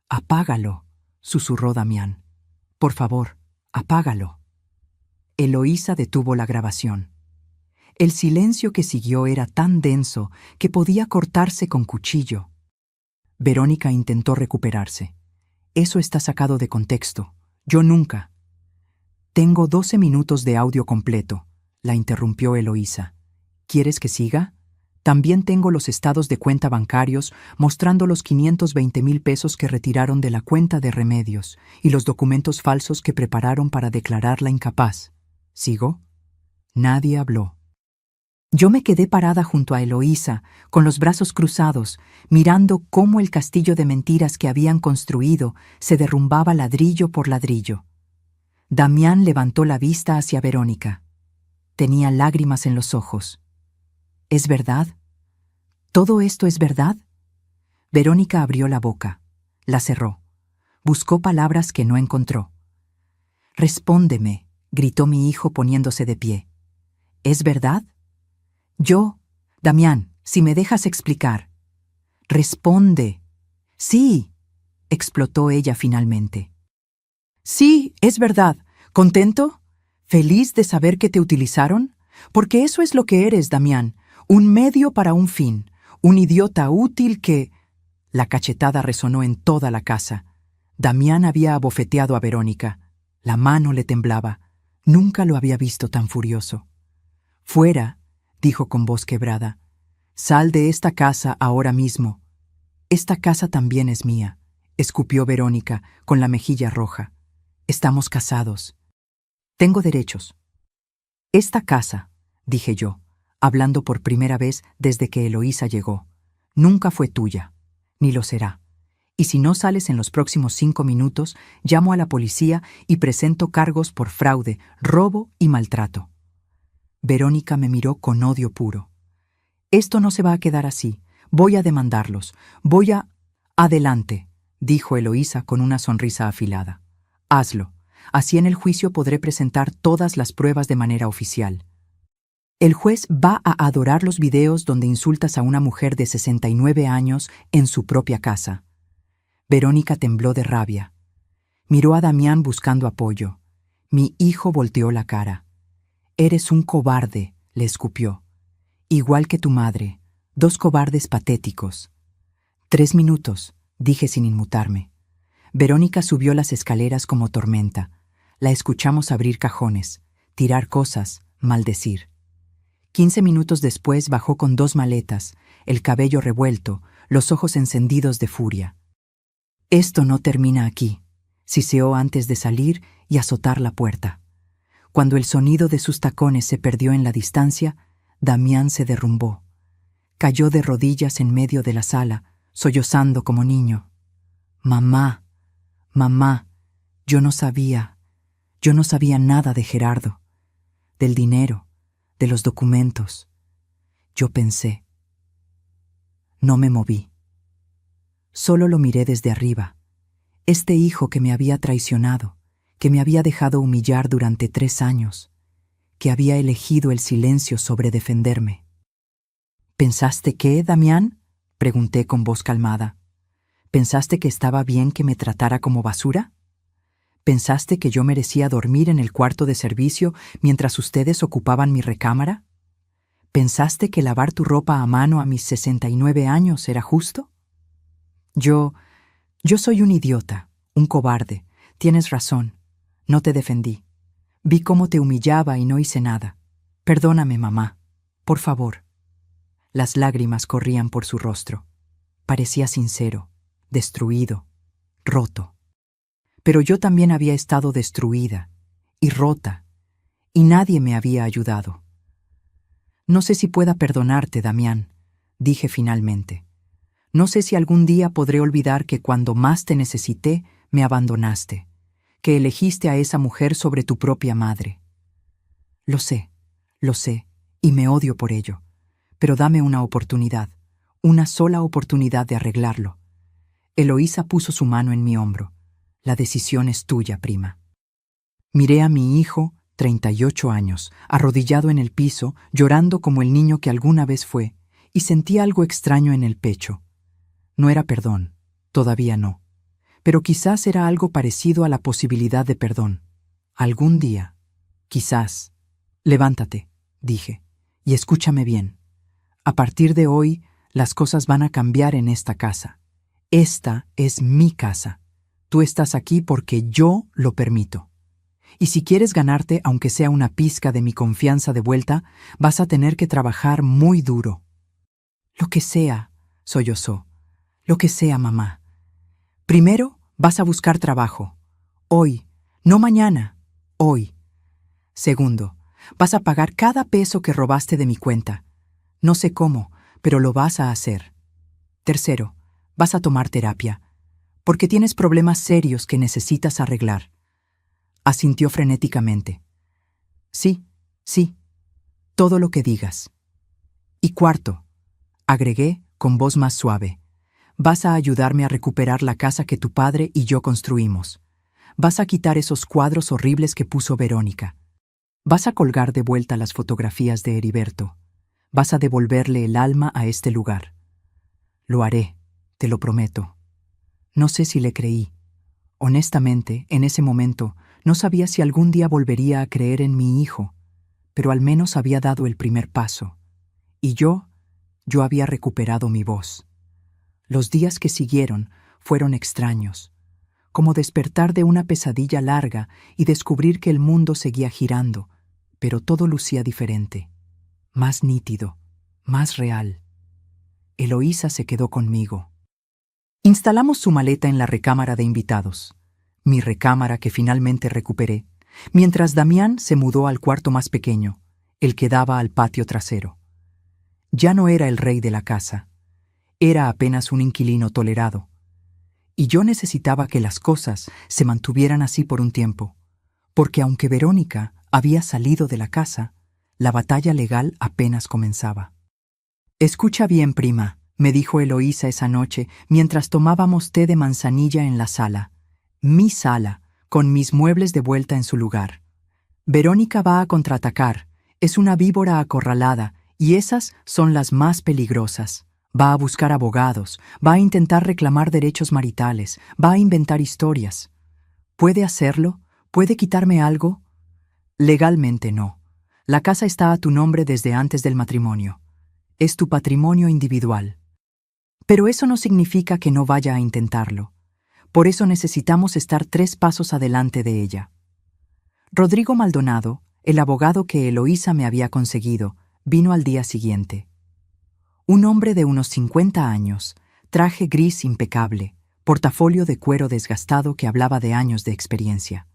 Apágalo, susurró Damián. Por favor, apágalo. Eloísa detuvo la grabación. El silencio que siguió era tan denso que podía cortarse con cuchillo. Verónica intentó recuperarse. Eso está sacado de contexto. Yo nunca. Tengo 12 minutos de audio completo, la interrumpió Eloísa. ¿Quieres que siga? También tengo los estados de cuenta bancarios mostrando los 520,000 pesos que retiraron de la cuenta de Remedios y los documentos falsos que prepararon para declararla incapaz. ¿Sigo? Nadie habló. Yo me quedé parada junto a Eloísa, con los brazos cruzados, mirando cómo el castillo de mentiras que habían construido se derrumbaba ladrillo por ladrillo. Damián levantó la vista hacia Verónica. Tenía lágrimas en los ojos. ¿Es verdad? ¿Todo esto es verdad? Verónica abrió la boca. La cerró. Buscó palabras que no encontró. Respóndeme, gritó mi hijo poniéndose de pie. ¿Es verdad? Damián, si me dejas explicar. Responde. Sí, explotó ella finalmente. Sí, es verdad. ¿Contento? ¿Feliz de saber que te utilizaron? Porque eso es lo que eres, Damián. Un medio para un fin. Un idiota útil que... La cachetada resonó en toda la casa. Damián había abofeteado a Verónica. La mano le temblaba. Nunca lo había visto tan furioso. Fuera, dijo con voz quebrada. Sal de esta casa ahora mismo. Esta casa también es mía, escupió Verónica con la mejilla roja. Estamos casados. Tengo derechos. Esta casa, dije yo, hablando por primera vez desde que Eloísa llegó, nunca fue tuya, ni lo será. Y si no sales en los próximos 5 minutos, llamo a la policía y presento cargos por fraude, robo y maltrato. Verónica me miró con odio puro. Esto no se va a quedar así. Voy a demandarlos. Adelante, dijo Eloísa con una sonrisa afilada. Hazlo. Así en el juicio podré presentar todas las pruebas de manera oficial. El juez va a adorar los videos donde insultas a una mujer de 69 años en su propia casa. Verónica tembló de rabia. Miró a Damián buscando apoyo. Mi hijo volteó la cara. Eres un cobarde, le escupió. Igual que tu madre, 2 cobardes patéticos. 3 minutos, dije sin inmutarme. Verónica subió las escaleras como tormenta. La escuchamos abrir cajones, tirar cosas, maldecir. 15 minutos después bajó con 2 maletas, el cabello revuelto, los ojos encendidos de furia. Esto no termina aquí, siseó antes de salir y azotar la puerta. Cuando el sonido de sus tacones se perdió en la distancia, Damián se derrumbó. Cayó de rodillas en medio de la sala, sollozando como niño. Mamá, mamá, yo no sabía nada de Gerardo, del dinero, de los documentos. Yo pensé. No me moví. Solo lo miré desde arriba. Este hijo que me había traicionado, que me había dejado humillar durante 3 años, que había elegido el silencio sobre defenderme. ¿Pensaste qué, Damián?, pregunté con voz calmada. ¿Pensaste que estaba bien que me tratara como basura? ¿Pensaste que yo merecía dormir en el cuarto de servicio mientras ustedes ocupaban mi recámara? ¿Pensaste que lavar tu ropa a mano a mis 69 años era justo? Yo soy un idiota, un cobarde. Tienes razón. No te defendí. Vi cómo te humillaba y no hice nada. Perdóname, mamá. Por favor. Las lágrimas corrían por su rostro. Parecía sincero, destruido, roto. Pero yo también había estado destruida y rota, y nadie me había ayudado. No sé si pueda perdonarte, Damián, dije finalmente. No sé si algún día podré olvidar que cuando más te necesité, me abandonaste, que elegiste a esa mujer sobre tu propia madre. Lo sé, y me odio por ello, pero dame una oportunidad, una sola oportunidad de arreglarlo. Eloísa puso su mano en mi hombro. La decisión es tuya, prima. Miré a mi hijo, 38 años, arrodillado en el piso, llorando como el niño que alguna vez fue, y sentí algo extraño en el pecho. No era perdón, todavía no, pero quizás era algo parecido a la posibilidad de perdón. Algún día, quizás. Levántate, dije, y escúchame bien. A partir de hoy, las cosas van a cambiar en esta casa. Esta es mi casa. Tú estás aquí porque yo lo permito. Y si quieres ganarte, aunque sea una pizca de mi confianza de vuelta, vas a tener que trabajar muy duro. Lo que sea, sollozó. Lo que sea, mamá. Primero, vas a buscar trabajo. Hoy, no mañana. Hoy. Segundo, vas a pagar cada peso que robaste de mi cuenta. No sé cómo, pero lo vas a hacer. Tercero, vas a tomar terapia, porque tienes problemas serios que necesitas arreglar. Asintió frenéticamente. Sí, todo lo que digas. Y cuarto, agregué con voz más suave, vas a ayudarme a recuperar la casa que tu padre y yo construimos. Vas a quitar esos cuadros horribles que puso Verónica. Vas a colgar de vuelta las fotografías de Heriberto. Vas a devolverle el alma a este lugar. Lo haré, te lo prometo. No sé si le creí. Honestamente, en ese momento, no sabía si algún día volvería a creer en mi hijo, pero al menos había dado el primer paso. Y yo había recuperado mi voz. Los días que siguieron fueron extraños, como despertar de una pesadilla larga y descubrir que el mundo seguía girando, pero todo lucía diferente, más nítido, más real. Eloísa se quedó conmigo. Instalamos su maleta en la recámara de invitados, mi recámara que finalmente recuperé, mientras Damián se mudó al cuarto más pequeño, el que daba al patio trasero. Ya no era el rey de la casa, era apenas un inquilino tolerado, y yo necesitaba que las cosas se mantuvieran así por un tiempo, porque aunque Verónica había salido de la casa, la batalla legal apenas comenzaba. Escucha bien, prima, me dijo Eloísa esa noche mientras tomábamos té de manzanilla en la sala. Mi sala, con mis muebles de vuelta en su lugar. Verónica va a contraatacar, es una víbora acorralada, y esas son las más peligrosas. Va a buscar abogados, va a intentar reclamar derechos maritales, va a inventar historias. ¿Puede hacerlo? ¿Puede quitarme algo? Legalmente no. La casa está a tu nombre desde antes del matrimonio. Es tu patrimonio individual. Pero eso no significa que no vaya a intentarlo. Por eso necesitamos estar 3 pasos adelante de ella. Rodrigo Maldonado, el abogado que Eloísa me había conseguido, vino al día siguiente. Un hombre de unos 50 años, traje gris impecable, portafolio de cuero desgastado que hablaba de años de experiencia.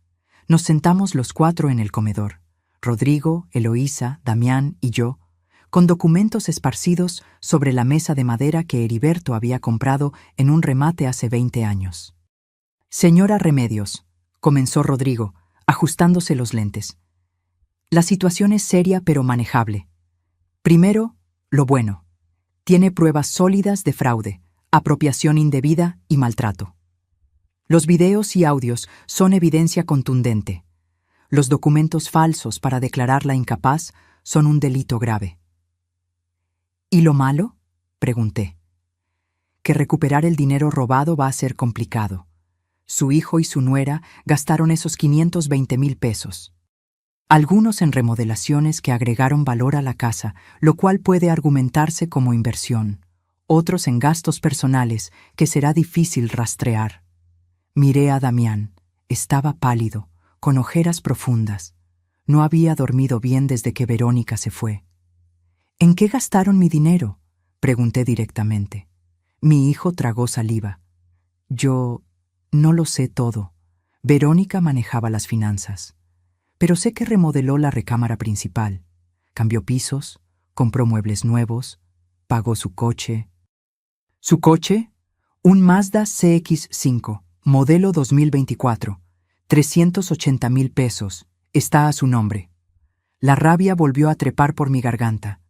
Nos sentamos los 4 en el comedor, Rodrigo, Eloísa, Damián y yo, con documentos esparcidos sobre la mesa de madera que Heriberto había comprado en un remate hace 20 años. Señora Remedios, comenzó Rodrigo, ajustándose los lentes. La situación es seria pero manejable. Primero, lo bueno. Tiene pruebas sólidas de fraude, apropiación indebida y maltrato. Los videos y audios son evidencia contundente. Los documentos falsos para declararla incapaz son un delito grave. ¿Y lo malo?, pregunté. Que recuperar el dinero robado va a ser complicado. Su hijo y su nuera gastaron esos 520,000 pesos. Algunos en remodelaciones que agregaron valor a la casa, lo cual puede argumentarse como inversión. Otros en gastos personales que será difícil rastrear. Miré a Damián. Estaba pálido, con ojeras profundas. No había dormido bien desde que Verónica se fue. ¿En qué gastaron mi dinero?, pregunté directamente. Mi hijo tragó saliva. Yo no lo sé todo. Verónica manejaba las finanzas. Pero sé que remodeló la recámara principal, cambió pisos, compró muebles nuevos, pagó su coche. ¿Su coche? Un Mazda CX-5, modelo 2024, 380,000 pesos, está a su nombre. La rabia volvió a trepar por mi garganta.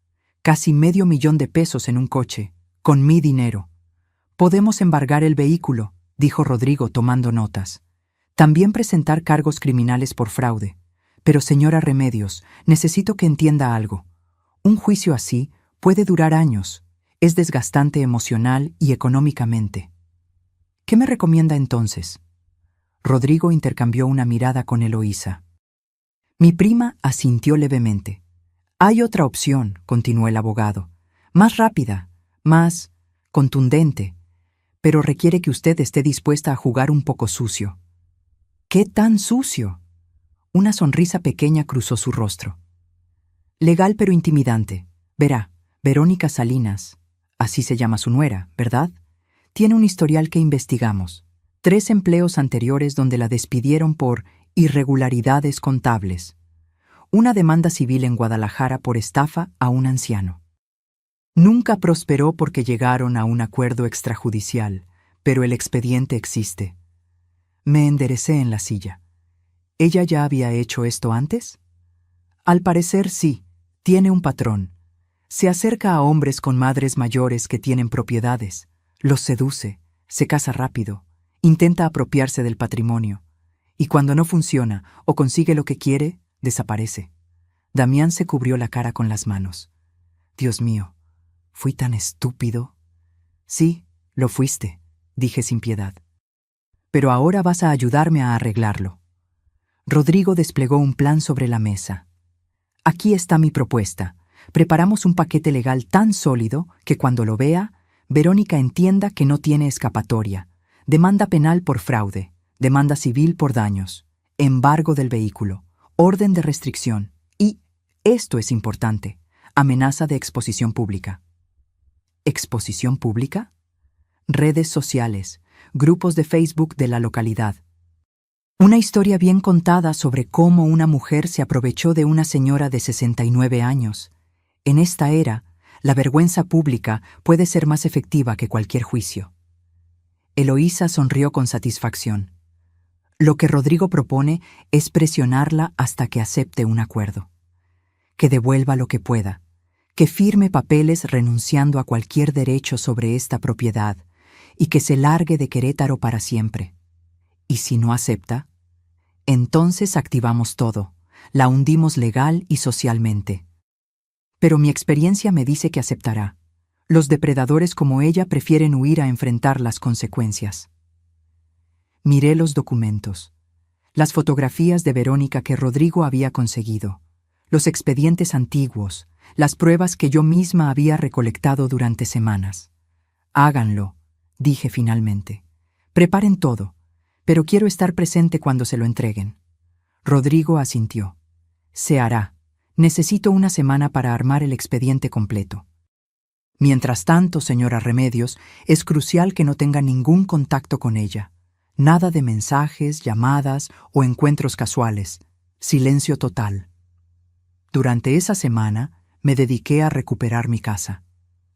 Casi $500,000 de pesos en un coche, con mi dinero. Podemos embargar el vehículo, dijo Rodrigo tomando notas. También presentar cargos criminales por fraude. Pero señora Remedios, necesito que entienda algo. Un juicio así puede durar años. Es desgastante emocional y económicamente. ¿Qué me recomienda entonces? Rodrigo intercambió una mirada con Eloísa. Mi prima asintió levemente. Hay otra opción, continuó el abogado. Más rápida, más contundente, pero requiere que usted esté dispuesta a jugar un poco sucio. ¿Qué tan sucio? Una sonrisa pequeña cruzó su rostro. Legal pero intimidante. Verá, Verónica Salinas, así se llama su nuera, ¿verdad? Tiene un historial que investigamos. 3 empleos anteriores donde la despidieron por irregularidades contables. Una demanda civil en Guadalajara por estafa a un anciano. Nunca prosperó porque llegaron a un acuerdo extrajudicial, pero el expediente existe. Me enderecé en la silla. ¿Ella ya había hecho esto antes? Al parecer sí, tiene un patrón. Se acerca a hombres con madres mayores que tienen propiedades, los seduce, se casa rápido, intenta apropiarse del patrimonio, y cuando no funciona o consigue lo que quiere, desaparece. Damián se cubrió la cara con las manos. Dios mío, ¿fui tan estúpido? Sí, lo fuiste, dije sin piedad. Pero ahora vas a ayudarme a arreglarlo. Rodrigo desplegó un plan sobre la mesa. Aquí está mi propuesta. Preparamos un paquete legal tan sólido que cuando lo vea, Verónica entienda que no tiene escapatoria. Demanda penal por fraude, demanda civil por daños, embargo del vehículo, orden de restricción y, esto es importante, amenaza de exposición pública. ¿Exposición pública? Redes sociales, grupos de Facebook de la localidad. Una historia bien contada sobre cómo una mujer se aprovechó de una señora de 69 años. En esta era, la vergüenza pública puede ser más efectiva que cualquier juicio. Eloísa sonrió con satisfacción. Lo que Rodrigo propone es presionarla hasta que acepte un acuerdo. Que devuelva lo que pueda, que firme papeles renunciando a cualquier derecho sobre esta propiedad y que se largue de Querétaro para siempre. Y si no acepta, entonces activamos todo, la hundimos legal y socialmente. Pero mi experiencia me dice que aceptará. Los depredadores como ella prefieren huir a enfrentar las consecuencias. Miré los documentos, las fotografías de Verónica que Rodrigo había conseguido, los expedientes antiguos, las pruebas que yo misma había recolectado durante semanas. Háganlo, dije finalmente. Preparen todo, pero quiero estar presente cuando se lo entreguen. Rodrigo asintió. Se hará. Necesito una semana para armar el expediente completo. Mientras tanto, señora Remedios, es crucial que no tenga ningún contacto con ella. Nada de mensajes, llamadas o encuentros casuales. Silencio total. Durante esa semana, me dediqué a recuperar mi casa.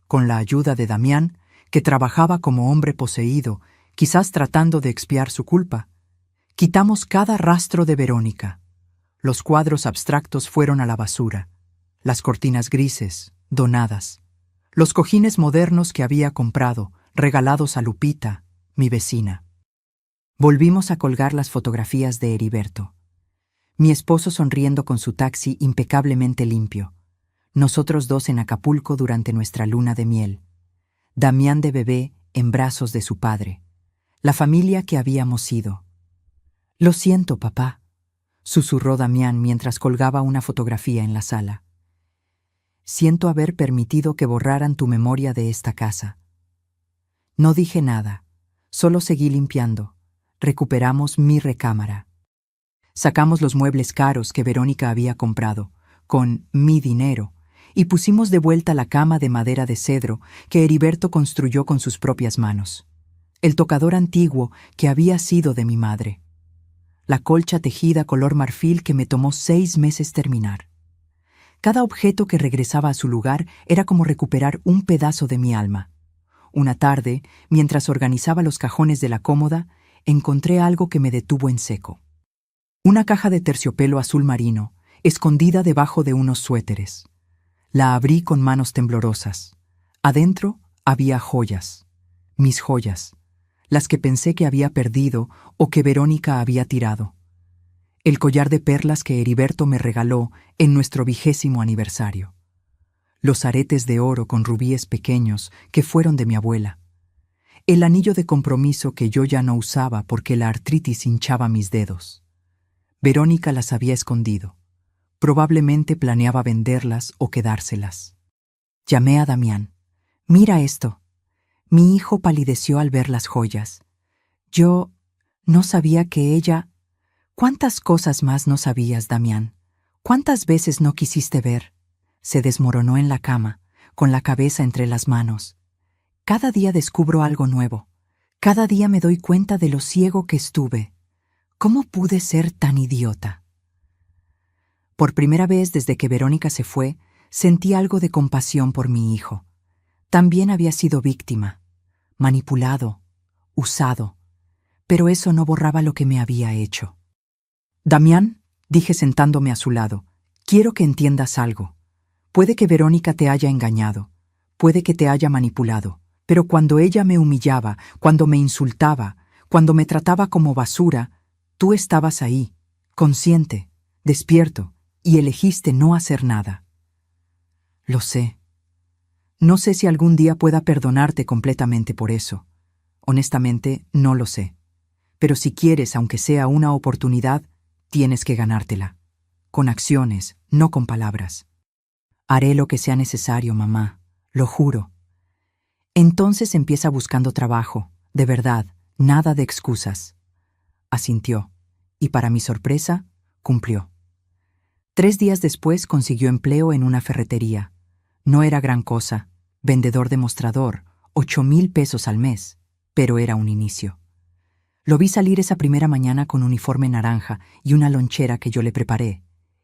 Con la ayuda de Damián, que trabajaba como hombre poseído, quizás tratando de expiar su culpa, quitamos cada rastro de Verónica. Los cuadros abstractos fueron a la basura, las cortinas grises, donadas, los cojines modernos que había comprado, regalados a Lupita, mi vecina. Volvimos a colgar las fotografías de Heriberto. Mi esposo sonriendo con su taxi impecablemente limpio. Nosotros dos en Acapulco durante nuestra luna de miel. Damián de bebé en brazos de su padre. La familia que habíamos sido. Lo siento, papá, susurró Damián mientras colgaba una fotografía en la sala. Siento haber permitido que borraran tu memoria de esta casa. No dije nada, solo seguí limpiando. Recuperamos mi recámara. Sacamos los muebles caros que Verónica había comprado, con mi dinero, y pusimos de vuelta la cama de madera de cedro que Heriberto construyó con sus propias manos, el tocador antiguo que había sido de mi madre, la colcha tejida color marfil que me tomó 6 meses terminar. Cada objeto que regresaba a su lugar era como recuperar un pedazo de mi alma. Una tarde, mientras organizaba los cajones de la cómoda, encontré algo que me detuvo en seco. Una caja de terciopelo azul marino, escondida debajo de unos suéteres. La abrí con manos temblorosas. Adentro había joyas, mis joyas, las que pensé que había perdido o que Verónica había tirado. El collar de perlas que Heriberto me regaló en nuestro 20º aniversario. Los aretes de oro con rubíes pequeños que fueron de mi abuela. El anillo de compromiso que yo ya no usaba porque la artritis hinchaba mis dedos. Verónica las había escondido. Probablemente planeaba venderlas o quedárselas. Llamé a Damián. «Mira esto». Mi hijo palideció al ver las joyas. Yo no sabía que ella... ¿Cuántas cosas más no sabías, Damián? ¿Cuántas veces no quisiste ver? Se desmoronó en la cama, con la cabeza entre las manos. Cada día descubro algo nuevo. Cada día me doy cuenta de lo ciego que estuve. ¿Cómo pude ser tan idiota? Por primera vez desde que Verónica se fue, sentí algo de compasión por mi hijo. También había sido víctima, manipulado, usado, pero eso no borraba lo que me había hecho. «Damián», dije sentándome a su lado, «quiero que entiendas algo. Puede que Verónica te haya engañado, puede que te haya manipulado, pero cuando ella me humillaba, cuando me insultaba, cuando me trataba como basura, tú estabas ahí, consciente, despierto, y elegiste no hacer nada». Lo sé. No sé si algún día pueda perdonarte completamente por eso. Honestamente, no lo sé. Pero si quieres, aunque sea una oportunidad, tienes que ganártela. Con acciones, no con palabras. Haré lo que sea necesario, mamá. Lo juro. Entonces empieza buscando trabajo. De verdad, nada de excusas. Asintió. Y para mi sorpresa, cumplió. 3 días después consiguió empleo en una ferretería. No era gran cosa. Vendedor de mostrador, 8,000 pesos al mes. Pero era un inicio. Lo vi salir esa primera mañana con uniforme naranja y una lonchera que yo le preparé,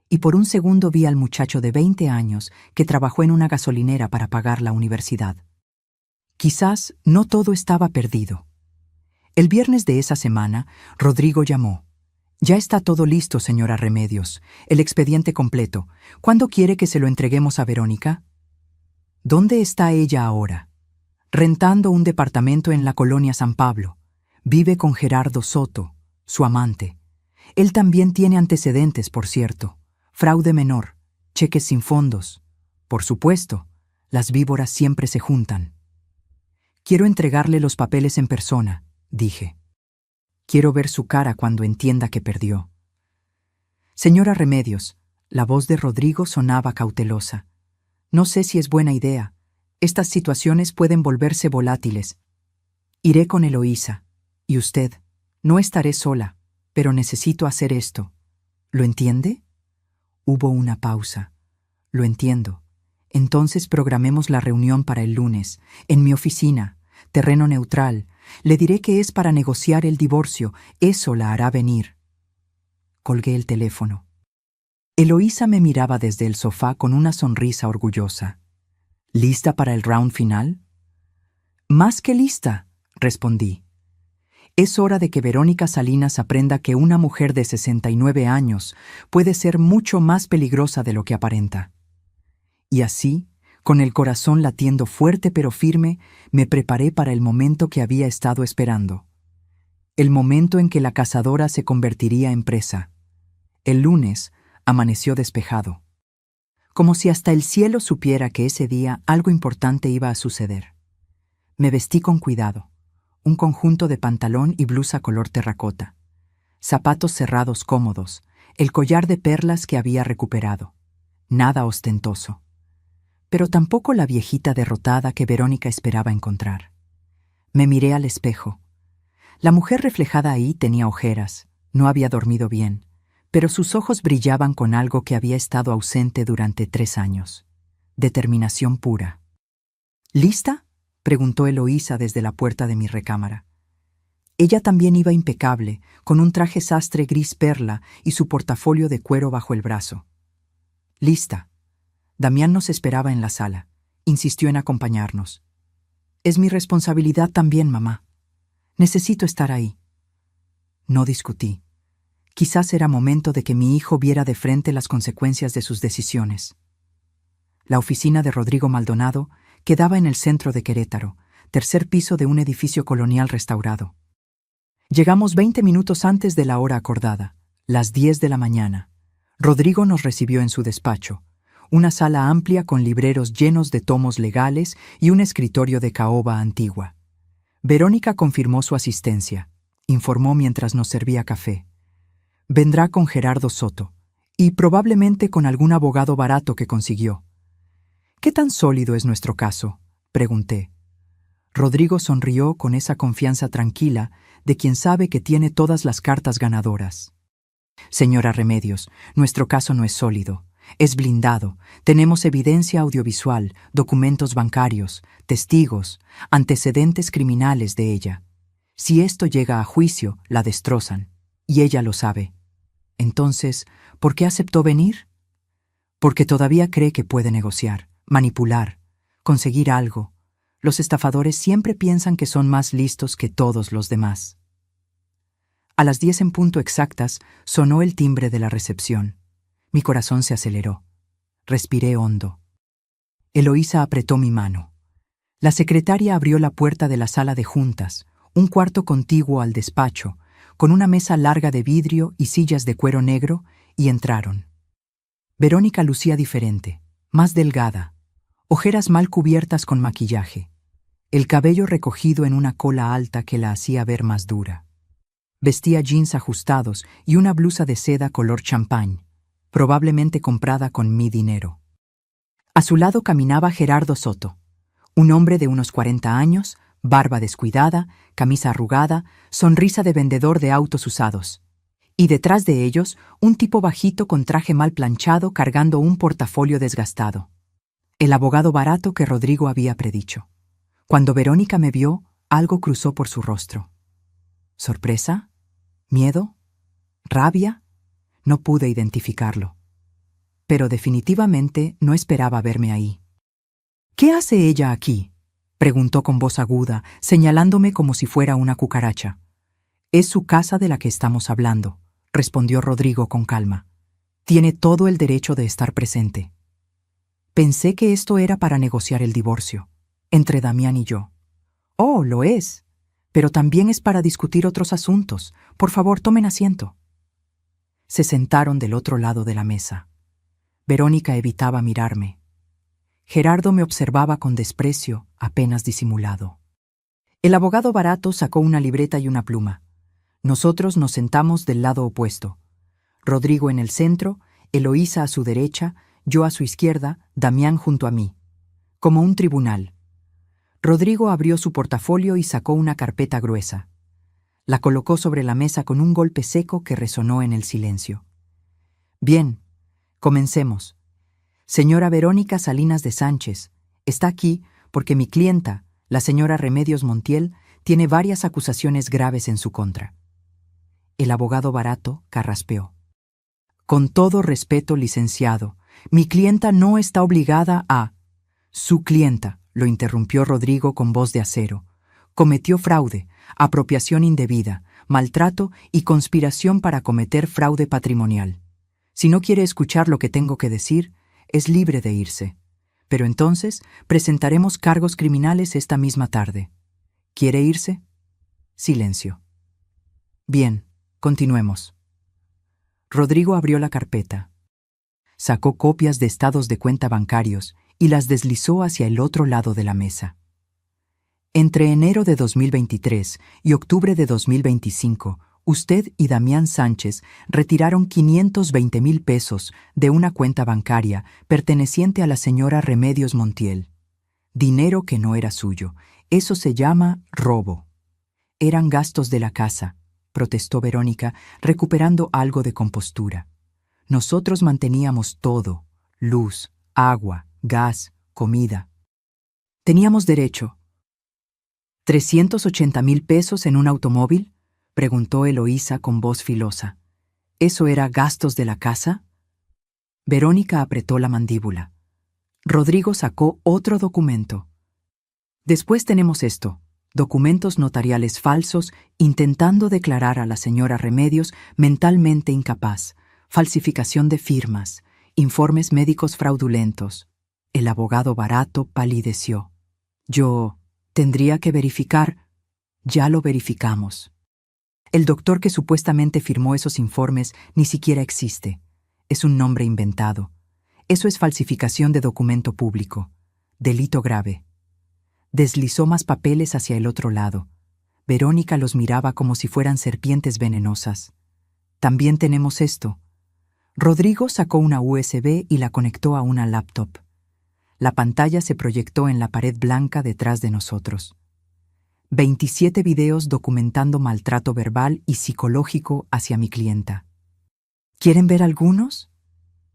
y por un segundo vi al muchacho de 20 años que trabajó en una gasolinera para pagar la universidad. Quizás no todo estaba perdido. El viernes de esa semana, Rodrigo llamó. «Ya está todo listo, señora Remedios, el expediente completo. ¿Cuándo quiere que se lo entreguemos a Verónica?» «¿Dónde está ella ahora?» «Rentando un departamento en la colonia San Pablo. Vive con Gerardo Soto, su amante. Él también tiene antecedentes, por cierto. Fraude menor, cheques sin fondos. Por supuesto, las víboras siempre se juntan». «Quiero entregarle los papeles en persona», dije. «Quiero ver su cara cuando entienda que perdió». «Señora Remedios», la voz de Rodrigo sonaba cautelosa. «No sé si es buena idea. Estas situaciones pueden volverse volátiles. Iré con Eloísa. Y usted, no estaré sola, pero necesito hacer esto. ¿Lo entiende?» Hubo una pausa. «Lo entiendo. Entonces programemos la reunión para el lunes, en mi oficina, terreno neutral. Le diré que es para negociar el divorcio. Eso la hará venir». Colgué el teléfono. Eloísa me miraba desde el sofá con una sonrisa orgullosa. «¿Lista para el round final?» «Más que lista», respondí. Es hora de que Verónica Salinas aprenda que una mujer de 69 años puede ser mucho más peligrosa de lo que aparenta. Y así, con el corazón latiendo fuerte pero firme, me preparé para el momento que había estado esperando. El momento en que la cazadora se convertiría en presa. El lunes amaneció despejado. Como si hasta el cielo supiera que ese día algo importante iba a suceder. Me vestí con cuidado. Un conjunto de pantalón y blusa color terracota, zapatos cerrados cómodos, el collar de perlas que había recuperado. Nada ostentoso. Pero tampoco la viejita derrotada que Verónica esperaba encontrar. Me miré al espejo. La mujer reflejada ahí tenía ojeras, no había dormido bien, pero sus ojos brillaban con algo que había estado ausente durante 3 años. Determinación pura. ¿Lista?, preguntó Eloísa desde la puerta de mi recámara. Ella también iba impecable, con un traje sastre gris perla y su portafolio de cuero bajo el brazo. Lista. Damián nos esperaba en la sala. Insistió en acompañarnos. Es mi responsabilidad también, mamá. Necesito estar ahí. No discutí. Quizás era momento de que mi hijo viera de frente las consecuencias de sus decisiones. La oficina de Rodrigo Maldonado quedaba en el centro de Querétaro, tercer piso de un edificio colonial restaurado. Llegamos 20 minutos antes de la hora acordada, las 10 de la mañana. Rodrigo nos recibió en su despacho, una sala amplia con libreros llenos de tomos legales y un escritorio de caoba antigua. Verónica confirmó su asistencia, informó mientras nos servía café. Vendrá con Gerardo Soto, y probablemente con algún abogado barato que consiguió. ¿Qué tan sólido es nuestro caso?, pregunté. Rodrigo sonrió con esa confianza tranquila de quien sabe que tiene todas las cartas ganadoras. Señora Remedios, nuestro caso no es sólido. Es blindado. Tenemos evidencia audiovisual, documentos bancarios, testigos, antecedentes criminales de ella. Si esto llega a juicio, la destrozan. Y ella lo sabe. Entonces, ¿por qué aceptó venir? Porque todavía cree que puede negociar, manipular, conseguir algo. Los estafadores siempre piensan que son más listos que todos los demás. A las 10 en punto exactas sonó el timbre de la recepción. Mi corazón se aceleró. Respiré hondo. Eloísa apretó mi mano. La secretaria abrió la puerta de la sala de juntas, un cuarto contiguo al despacho, con una mesa larga de vidrio y sillas de cuero negro, y entraron. Verónica lucía diferente, más delgada, ojeras mal cubiertas con maquillaje, el cabello recogido en una cola alta que la hacía ver más dura. Vestía jeans ajustados y una blusa de seda color champán, probablemente comprada con mi dinero. A su lado caminaba Gerardo Soto, un hombre de unos 40 años, barba descuidada, camisa arrugada, sonrisa de vendedor de autos usados. Y detrás de ellos, un tipo bajito con traje mal planchado cargando un portafolio desgastado. El abogado barato que Rodrigo había predicho. Cuando Verónica me vio, algo cruzó por su rostro. ¿Sorpresa? ¿Miedo? ¿Rabia? No pude identificarlo. Pero definitivamente no esperaba verme ahí. ¿Qué hace ella aquí?, preguntó con voz aguda, señalándome como si fuera una cucaracha. Es su casa de la que estamos hablando, respondió Rodrigo con calma. Tiene todo el derecho de estar presente. Pensé que esto era para negociar el divorcio, entre Damián y yo. Oh, lo es. Pero también es para discutir otros asuntos. Por favor, tomen asiento. Se sentaron del otro lado de la mesa. Verónica evitaba mirarme. Gerardo me observaba con desprecio, apenas disimulado. El abogado barato sacó una libreta y una pluma. Nosotros nos sentamos del lado opuesto. Rodrigo en el centro, Eloísa a su derecha, yo a su izquierda, Damián junto a mí. Como un tribunal. Rodrigo abrió su portafolio y sacó una carpeta gruesa. La colocó sobre la mesa con un golpe seco que resonó en el silencio. Bien, comencemos. Señora Verónica Salinas de Sánchez, está aquí porque mi clienta, la señora Remedios Montiel, tiene varias acusaciones graves en su contra. El abogado barato carraspeó. Con todo respeto, licenciado, mi clienta no está obligada a... Su clienta, lo interrumpió Rodrigo con voz de acero, cometió fraude, apropiación indebida, maltrato y conspiración para cometer fraude patrimonial. Si no quiere escuchar lo que tengo que decir, es libre de irse. Pero entonces presentaremos cargos criminales esta misma tarde. ¿Quiere irse? Silencio. Bien, continuemos. Rodrigo abrió la carpeta. Sacó copias de estados de cuenta bancarios y las deslizó hacia el otro lado de la mesa. Entre enero de 2023 y octubre de 2025, usted y Damián Sánchez retiraron 520,000 pesos de una cuenta bancaria perteneciente a la señora Remedios Montiel. Dinero que no era suyo. Eso se llama robo. Eran gastos de la casa, protestó Verónica, recuperando algo de compostura. Nosotros manteníamos todo: luz, agua, gas, comida. Teníamos derecho. ¿380,000 pesos en un automóvil?, preguntó Eloísa con voz filosa. ¿Eso era gastos de la casa? Verónica apretó la mandíbula. Rodrigo sacó otro documento. Después tenemos esto: documentos notariales falsos intentando declarar a la señora Remedios mentalmente incapaz, falsificación de firmas, informes médicos fraudulentos. El abogado Barato palideció. Yo tendría que verificar. Ya lo verificamos. El doctor que supuestamente firmó esos informes ni siquiera existe. Es un nombre inventado. Eso es falsificación de documento público. Delito grave. Deslizó más papeles hacia el otro lado. Verónica los miraba como si fueran serpientes venenosas. También tenemos esto. Rodrigo sacó una USB y la conectó a una laptop. La pantalla se proyectó en la pared blanca detrás de nosotros. 27 videos documentando maltrato verbal y psicológico hacia mi clienta. ¿Quieren ver algunos?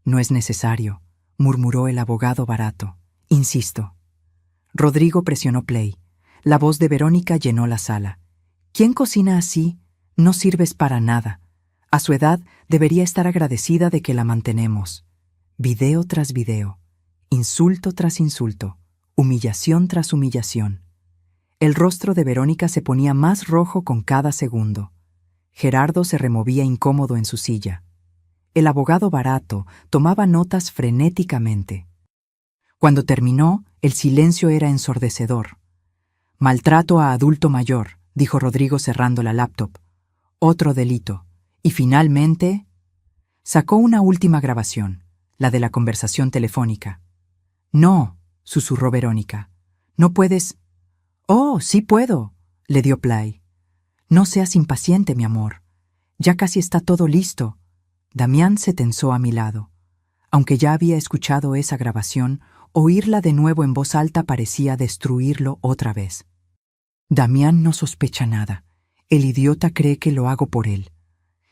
No es necesario, murmuró el abogado Barato. Insisto. Rodrigo presionó play. La voz de Verónica llenó la sala. ¿Quién cocina así? No sirves para nada. A su edad debería estar agradecida de que la mantenemos. Video tras video. Insulto tras insulto. Humillación tras humillación. El rostro de Verónica se ponía más rojo con cada segundo. Gerardo se removía incómodo en su silla. El abogado Barato tomaba notas frenéticamente. Cuando terminó, el silencio era ensordecedor. Maltrato a adulto mayor, dijo Rodrigo cerrando la laptop. Otro delito. Y finalmente, sacó una última grabación, la de la conversación telefónica. No, susurró Verónica. No puedes. Oh, sí puedo, le dio play. No seas impaciente, mi amor. Ya casi está todo listo. Damián se tensó a mi lado. Aunque ya había escuchado esa grabación, oírla de nuevo en voz alta parecía destruirlo otra vez. Damián no sospecha nada. El idiota cree que lo hago por él.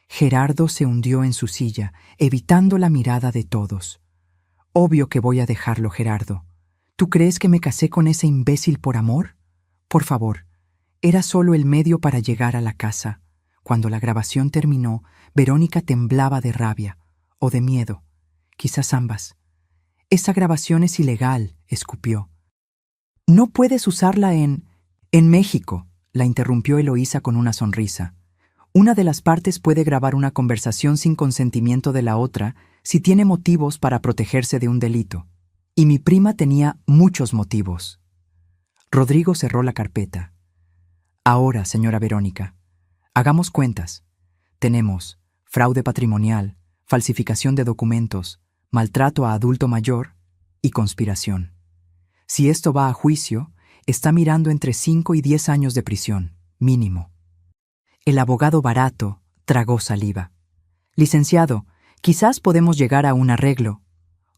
Gerardo se hundió en su silla, evitando la mirada de todos. Obvio que voy a dejarlo, Gerardo. ¿Tú crees que me casé con ese imbécil por amor? Por favor, era solo el medio para llegar a la casa. Cuando la grabación terminó, Verónica temblaba de rabia, o de miedo, quizás ambas. Esa grabación es ilegal, escupió. No puedes usarla en México, la interrumpió Eloísa con una sonrisa. Una de las partes puede grabar una conversación sin consentimiento de la otra si tiene motivos para protegerse de un delito. Y mi prima tenía muchos motivos. Rodrigo cerró la carpeta. Ahora, señora Verónica, hagamos cuentas. Tenemos fraude patrimonial, falsificación de documentos, maltrato a adulto mayor y conspiración. Si esto va a juicio, está mirando entre 5 y 10 años de prisión, mínimo. El abogado Barato tragó saliva. Licenciado, quizás podemos llegar a un arreglo.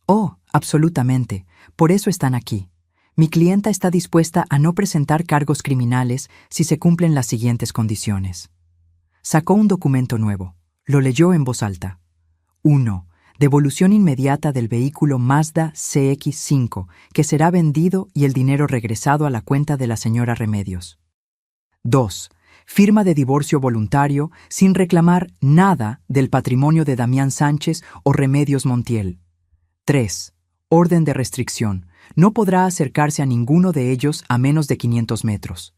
Oh, absolutamente. Por eso están aquí. Mi clienta está dispuesta a no presentar cargos criminales si se cumplen las siguientes condiciones. Sacó un documento nuevo. Lo leyó en voz alta. 1. Devolución inmediata del vehículo Mazda CX-5, que será vendido y el dinero regresado a la cuenta de la señora Remedios. 2. Firma de divorcio voluntario sin reclamar nada del patrimonio de Damián Sánchez o Remedios Montiel. 3. Orden de restricción. No podrá acercarse a ninguno de ellos a menos de 500 metros.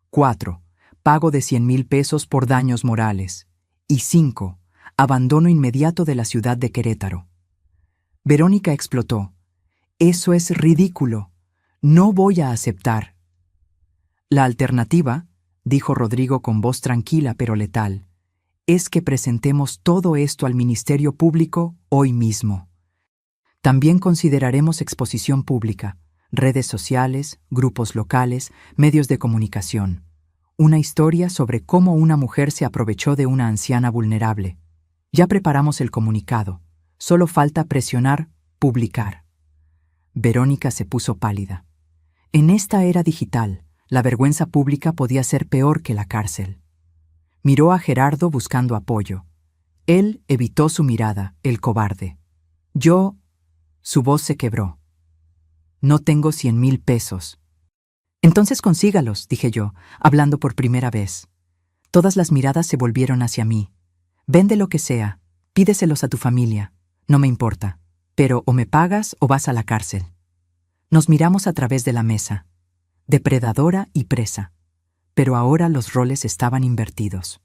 4. Pago de 100,000 pesos por daños morales. Y 5. Abandono inmediato de la ciudad de Querétaro. Verónica explotó. Eso es ridículo. No voy a aceptar. La alternativa, dijo Rodrigo con voz tranquila pero letal, es que presentemos todo esto al Ministerio Público hoy mismo. También consideraremos exposición pública, redes sociales, grupos locales, medios de comunicación. Una historia sobre cómo una mujer se aprovechó de una anciana vulnerable. Ya preparamos el comunicado. Solo falta presionar, publicar. Verónica se puso pálida. En esta era digital, la vergüenza pública podía ser peor que la cárcel. Miró a Gerardo buscando apoyo. Él evitó su mirada, el cobarde. Yo... Su voz se quebró. No tengo 100,000 pesos. Entonces consígalos, dije yo, hablando por primera vez. Todas las miradas se volvieron hacia mí. Vende lo que sea, pídeselos a tu familia. No me importa, pero o me pagas o vas a la cárcel. Nos miramos a través de la mesa. Depredadora y presa. Pero ahora los roles estaban invertidos.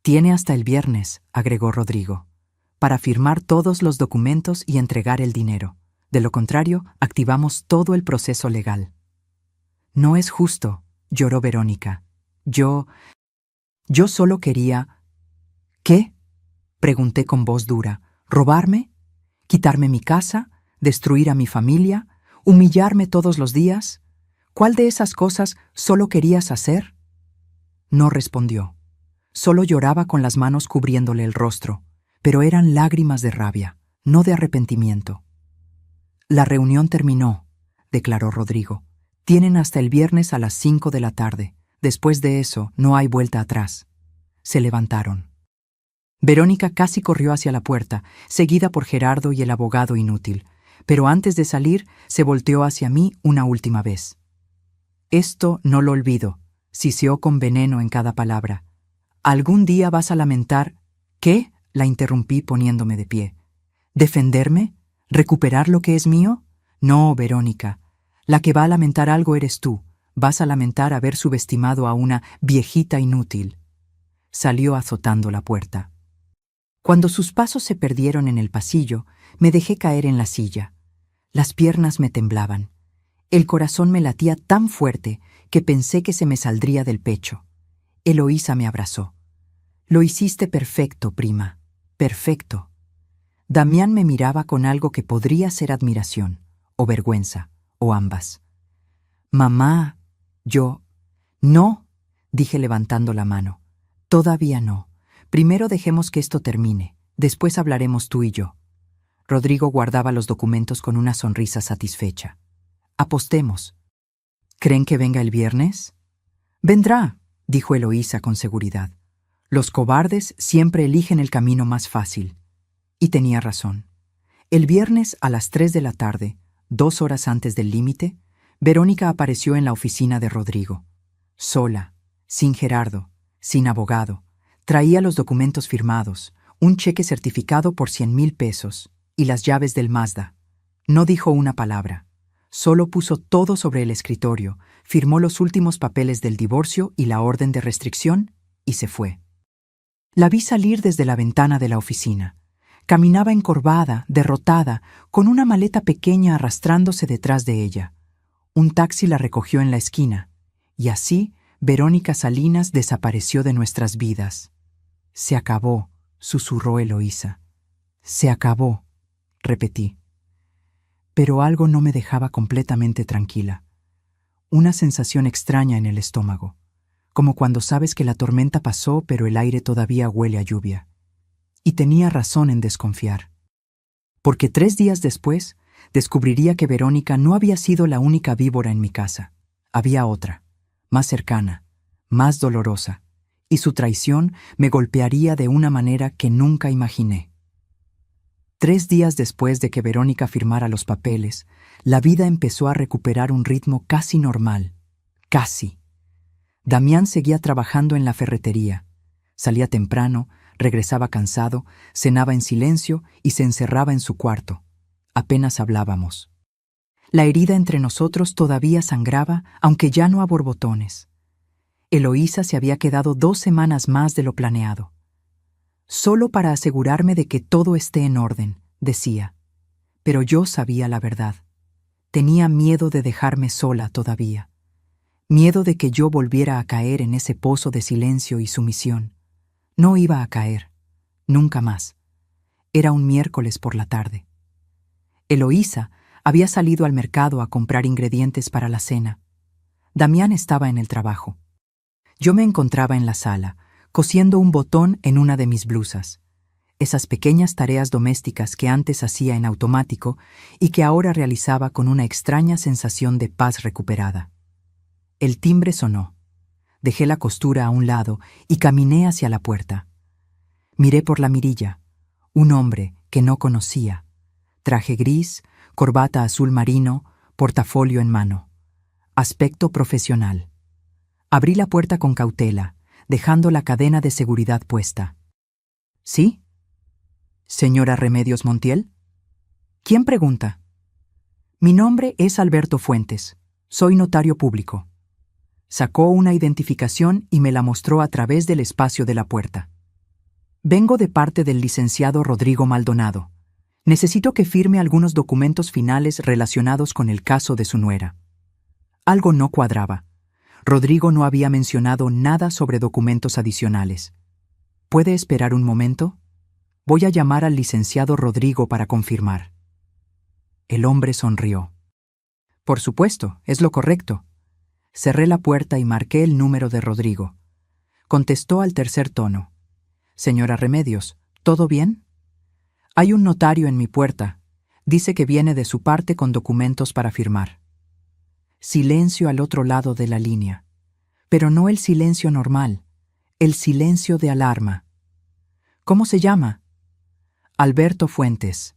Tiene hasta el viernes, agregó Rodrigo, para firmar todos los documentos y entregar el dinero. De lo contrario, activamos todo el proceso legal. No es justo, lloró Verónica. Yo solo quería... ¿Qué? Pregunté con voz dura. ¿Robarme? ¿Quitarme mi casa? ¿Destruir a mi familia? ¿Humillarme todos los días? ¿Cuál de esas cosas solo querías hacer? No respondió. Solo lloraba con las manos cubriéndole el rostro, pero eran lágrimas de rabia, no de arrepentimiento. La reunión terminó, declaró Rodrigo. Tienen hasta el viernes a las 5 de la tarde. Después de eso, no hay vuelta atrás. Se levantaron. Verónica casi corrió hacia la puerta, seguida por Gerardo y el abogado inútil, pero antes de salir, se volteó hacia mí una última vez. Esto no lo olvido, siseó con veneno en cada palabra. ¿Algún día vas a lamentar? ¿Qué? La interrumpí poniéndome de pie. ¿Defenderme? ¿Recuperar lo que es mío? No, Verónica. La que va a lamentar algo eres tú. Vas a lamentar haber subestimado a una viejita inútil. Salió azotando la puerta. Cuando sus pasos se perdieron en el pasillo, me dejé caer en la silla. Las piernas me temblaban. El corazón me latía tan fuerte que pensé que se me saldría del pecho. Eloísa me abrazó. Lo hiciste perfecto, prima. Perfecto. Damián me miraba con algo que podría ser admiración, o vergüenza, o ambas. Mamá, yo... No, dije levantando la mano. Todavía no. Primero dejemos que esto termine. Después hablaremos tú y yo. Rodrigo guardaba los documentos con una sonrisa satisfecha. Apostemos. ¿Creen que venga el viernes? Vendrá, dijo Eloísa con seguridad. Los cobardes siempre eligen el camino más fácil. Y tenía razón. El viernes a las 3 de la tarde, 2 horas antes del límite, Verónica apareció en la oficina de Rodrigo. Sola, sin Gerardo, sin abogado. Traía los documentos firmados, un cheque certificado por 100,000 pesos y las llaves del Mazda. No dijo una palabra. Solo puso todo sobre el escritorio, firmó los últimos papeles del divorcio y la orden de restricción y se fue. La vi salir desde la ventana de la oficina. Caminaba encorvada, derrotada, con una maleta pequeña arrastrándose detrás de ella. Un taxi la recogió en la esquina, y así Verónica Salinas desapareció de nuestras vidas. Se acabó, susurró Eloísa. Se acabó, repetí. Pero algo no me dejaba completamente tranquila. Una sensación extraña en el estómago, como cuando sabes que la tormenta pasó pero el aire todavía huele a lluvia. Y tenía razón en desconfiar. Porque 3 días después, descubriría que Verónica no había sido la única víbora en mi casa. Había otra, más cercana, más dolorosa, y su traición me golpearía de una manera que nunca imaginé. 3 días después de que Verónica firmara los papeles, la vida empezó a recuperar un ritmo casi normal. Casi. Damián seguía trabajando en la ferretería. Salía temprano, regresaba cansado, cenaba en silencio y se encerraba en su cuarto. Apenas hablábamos. La herida entre nosotros todavía sangraba, aunque ya no a borbotones. Eloísa se había quedado 2 semanas más de lo planeado. Solo para asegurarme de que todo esté en orden, decía. Pero yo sabía la verdad. Tenía miedo de dejarme sola todavía. Miedo de que yo volviera a caer en ese pozo de silencio y sumisión. No iba a caer. Nunca más. Era un miércoles por la tarde. Eloísa había salido al mercado a comprar ingredientes para la cena. Damián estaba en el trabajo. Yo me encontraba en la sala, cosiendo un botón en una de mis blusas. Esas pequeñas tareas domésticas que antes hacía en automático y que ahora realizaba con una extraña sensación de paz recuperada. El timbre sonó. Dejé la costura a un lado y caminé hacia la puerta. Miré por la mirilla. Un hombre que no conocía. Traje gris, corbata azul marino, portafolio en mano. Aspecto profesional. Abrí la puerta con cautela, dejando la cadena de seguridad puesta. ¿Sí? ¿Señora Remedios Montiel? ¿Quién pregunta? Mi nombre es Alberto Fuentes. Soy notario público. Sacó una identificación y me la mostró a través del espacio de la puerta. Vengo de parte del licenciado Rodrigo Maldonado. Necesito que firme algunos documentos finales relacionados con el caso de su nuera. Algo no cuadraba. Rodrigo no había mencionado nada sobre documentos adicionales. ¿Puede esperar un momento? Voy a llamar al licenciado Rodrigo para confirmar. El hombre sonrió. Por supuesto, es lo correcto. Cerré la puerta y marqué el número de Rodrigo. Contestó al tercer tono. Señora Remedios, ¿todo bien? Hay un notario en mi puerta. Dice que viene de su parte con documentos para firmar. Silencio al otro lado de la línea. Pero no el silencio normal, el silencio de alarma. ¿Cómo se llama? Alberto Fuentes.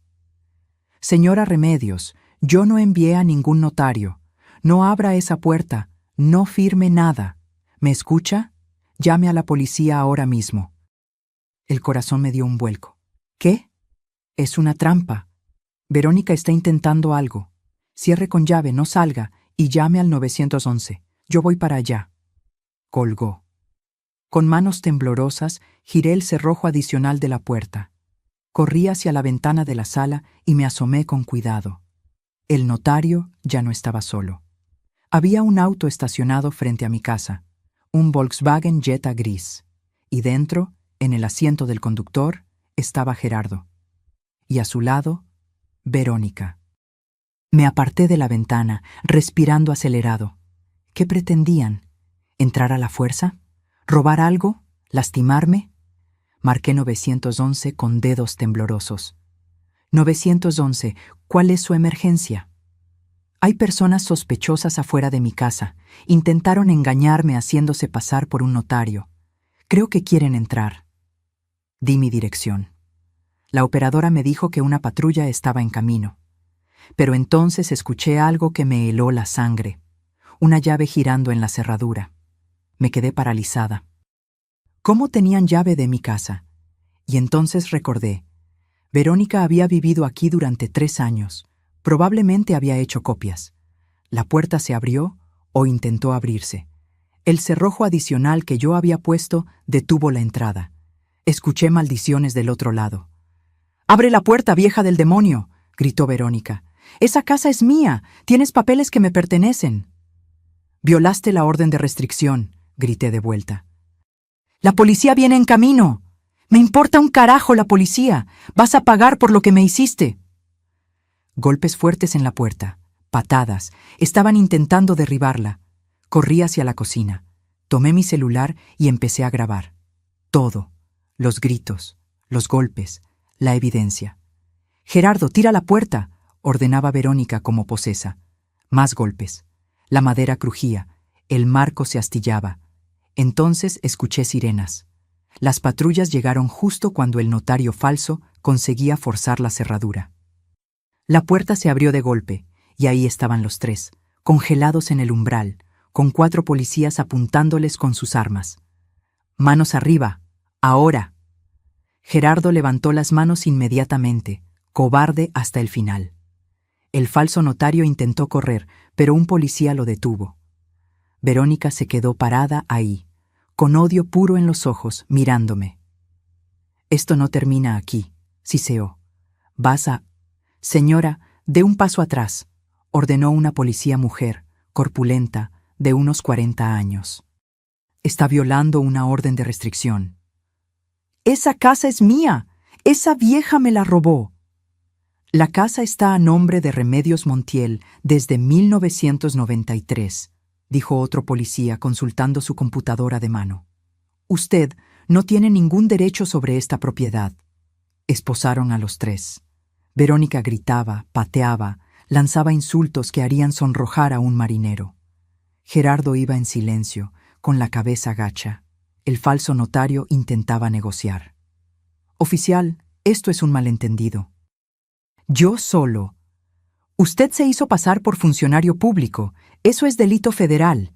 Señora Remedios, yo no envié a ningún notario. No abra esa puerta, no firme nada. ¿Me escucha? Llame a la policía ahora mismo. El corazón me dio un vuelco. ¿Qué? Es una trampa. Verónica está intentando algo. Cierre con llave, no salga, y llame al 911. Yo voy para allá. Colgó. Con manos temblorosas, giré el cerrojo adicional de la puerta. Corrí hacia la ventana de la sala y me asomé con cuidado. El notario ya no estaba solo. Había un auto estacionado frente a mi casa, un Volkswagen Jetta gris, y dentro, en el asiento del conductor, estaba Gerardo. Y a su lado, Verónica. Me aparté de la ventana, respirando acelerado. ¿Qué pretendían? ¿Entrar a la fuerza? ¿Robar algo? ¿Lastimarme? Marqué 911 con dedos temblorosos. 911, ¿cuál es su emergencia? Hay personas sospechosas afuera de mi casa. Intentaron engañarme haciéndose pasar por un notario. Creo que quieren entrar. Di mi dirección. La operadora me dijo que una patrulla estaba en camino. Pero entonces escuché algo que me heló la sangre. Una llave girando en la cerradura. Me quedé paralizada. ¿Cómo tenían llave de mi casa? Y entonces recordé. Verónica había vivido aquí durante 3 años. Probablemente había hecho copias. La puerta se abrió o intentó abrirse. El cerrojo adicional que yo había puesto detuvo la entrada. Escuché maldiciones del otro lado. «¡Abre la puerta, vieja del demonio!», gritó Verónica. «Esa casa es mía. Tienes papeles que me pertenecen». «Violaste la orden de restricción», grité de vuelta. «La policía viene en camino». «Me importa un carajo la policía. Vas a pagar por lo que me hiciste». Golpes fuertes en la puerta, patadas, estaban intentando derribarla. Corrí hacia la cocina. Tomé mi celular y empecé a grabar. Todo. Los gritos, los golpes, la evidencia. «Gerardo, tira la puerta», ordenaba Verónica como posesa. Más golpes. La madera crujía, el marco se astillaba. Entonces escuché sirenas. Las patrullas llegaron justo cuando el notario falso conseguía forzar la cerradura. La puerta se abrió de golpe, y ahí estaban los 3, congelados en el umbral, con 4 policías apuntándoles con sus armas. «Manos arriba, ahora». Gerardo levantó las manos inmediatamente, cobarde hasta el final. El falso notario intentó correr, pero un policía lo detuvo. Verónica se quedó parada ahí, con odio puro en los ojos, mirándome. «Esto no termina aquí», siseó. «Vas a...» «Señora, dé un paso atrás», ordenó una policía mujer, corpulenta, de unos 40 años. «Está violando una orden de restricción». «Esa casa es mía. Esa vieja me la robó». «La casa está a nombre de Remedios Montiel desde 1993», dijo otro policía consultando su computadora de mano. «Usted no tiene ningún derecho sobre esta propiedad». Esposaron a los 3. Verónica gritaba, pateaba, lanzaba insultos que harían sonrojar a un marinero. Gerardo iba en silencio, con la cabeza gacha. El falso notario intentaba negociar. «Oficial, esto es un malentendido». «Yo solo. Usted se hizo pasar por funcionario público. Eso es delito federal».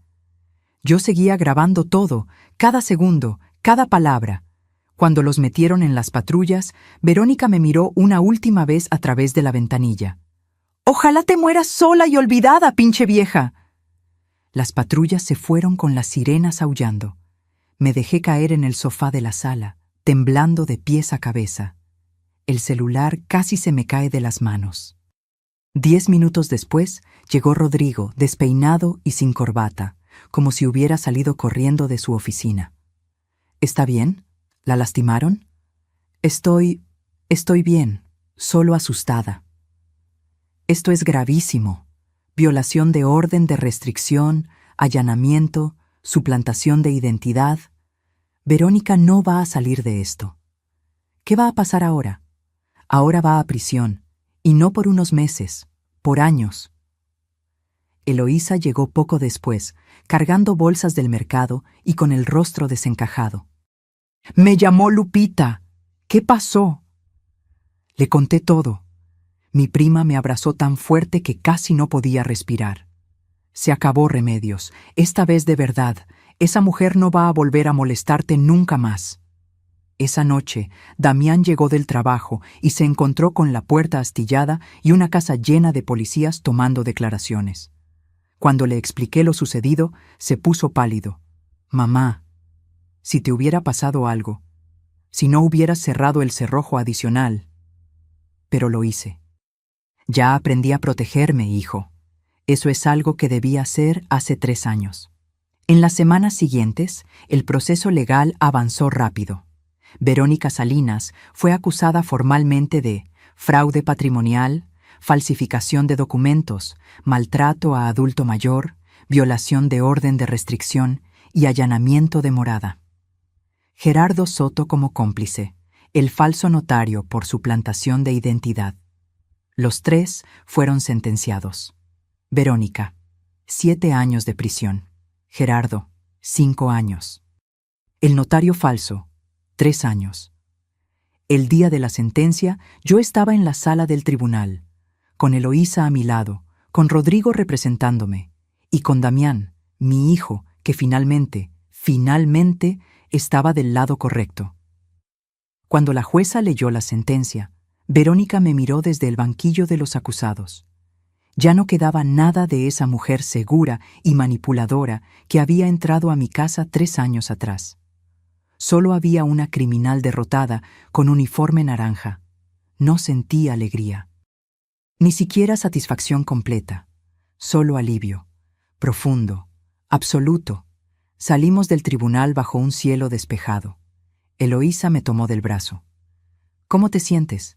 Yo seguía grabando todo, cada segundo, cada palabra. Cuando los metieron en las patrullas, Verónica me miró una última vez a través de la ventanilla. «Ojalá te mueras sola y olvidada, pinche vieja». Las patrullas se fueron con las sirenas aullando. Me dejé caer en el sofá de la sala, temblando de pies a cabeza. El celular casi se me cae de las manos. 10 minutos después, llegó Rodrigo, despeinado y sin corbata, como si hubiera salido corriendo de su oficina. «¿Está bien? ¿La lastimaron?» Estoy bien, solo asustada». «Esto es gravísimo. Violación de orden de restricción, allanamiento, suplantación de identidad. Verónica no va a salir de esto. ¿Qué va a pasar ahora? Ahora va a prisión, y no por unos meses, por años». Eloísa llegó poco después, cargando bolsas del mercado y con el rostro desencajado. «Me llamó Lupita. ¿Qué pasó?» Le conté todo. Mi prima me abrazó tan fuerte que casi no podía respirar. «Se acabó, Remedios. Esta vez de verdad. Esa mujer no va a volver a molestarte nunca más». Esa noche, Damián llegó del trabajo y se encontró con la puerta astillada y una casa llena de policías tomando declaraciones. Cuando le expliqué lo sucedido, se puso pálido. «Mamá, si te hubiera pasado algo, si no hubieras cerrado el cerrojo adicional». Pero lo hice. «Ya aprendí a protegerme, hijo. Eso es algo que debía hacer hace 3 años». En las semanas siguientes, el proceso legal avanzó rápido. Verónica Salinas fue acusada formalmente de fraude patrimonial, falsificación de documentos, maltrato a adulto mayor, violación de orden de restricción y allanamiento de morada. Gerardo Soto como cómplice, el falso notario por suplantación de identidad. Los 3 fueron sentenciados. Verónica, 7 años de prisión. Gerardo, 5 años. El notario falso, 3 años. El día de la sentencia, yo estaba en la sala del tribunal, con Eloísa a mi lado, con Rodrigo representándome, y con Damián, mi hijo, que finalmente, estaba del lado correcto. Cuando la jueza leyó la sentencia, Verónica me miró desde el banquillo de los acusados. Ya no quedaba nada de esa mujer segura y manipuladora que había entrado a mi casa 3 años atrás. Solo había una criminal derrotada con uniforme naranja. No sentí alegría. Ni siquiera satisfacción completa. Solo alivio. Profundo. Absoluto. Salimos del tribunal bajo un cielo despejado. Eloísa me tomó del brazo. «¿Cómo te sientes?»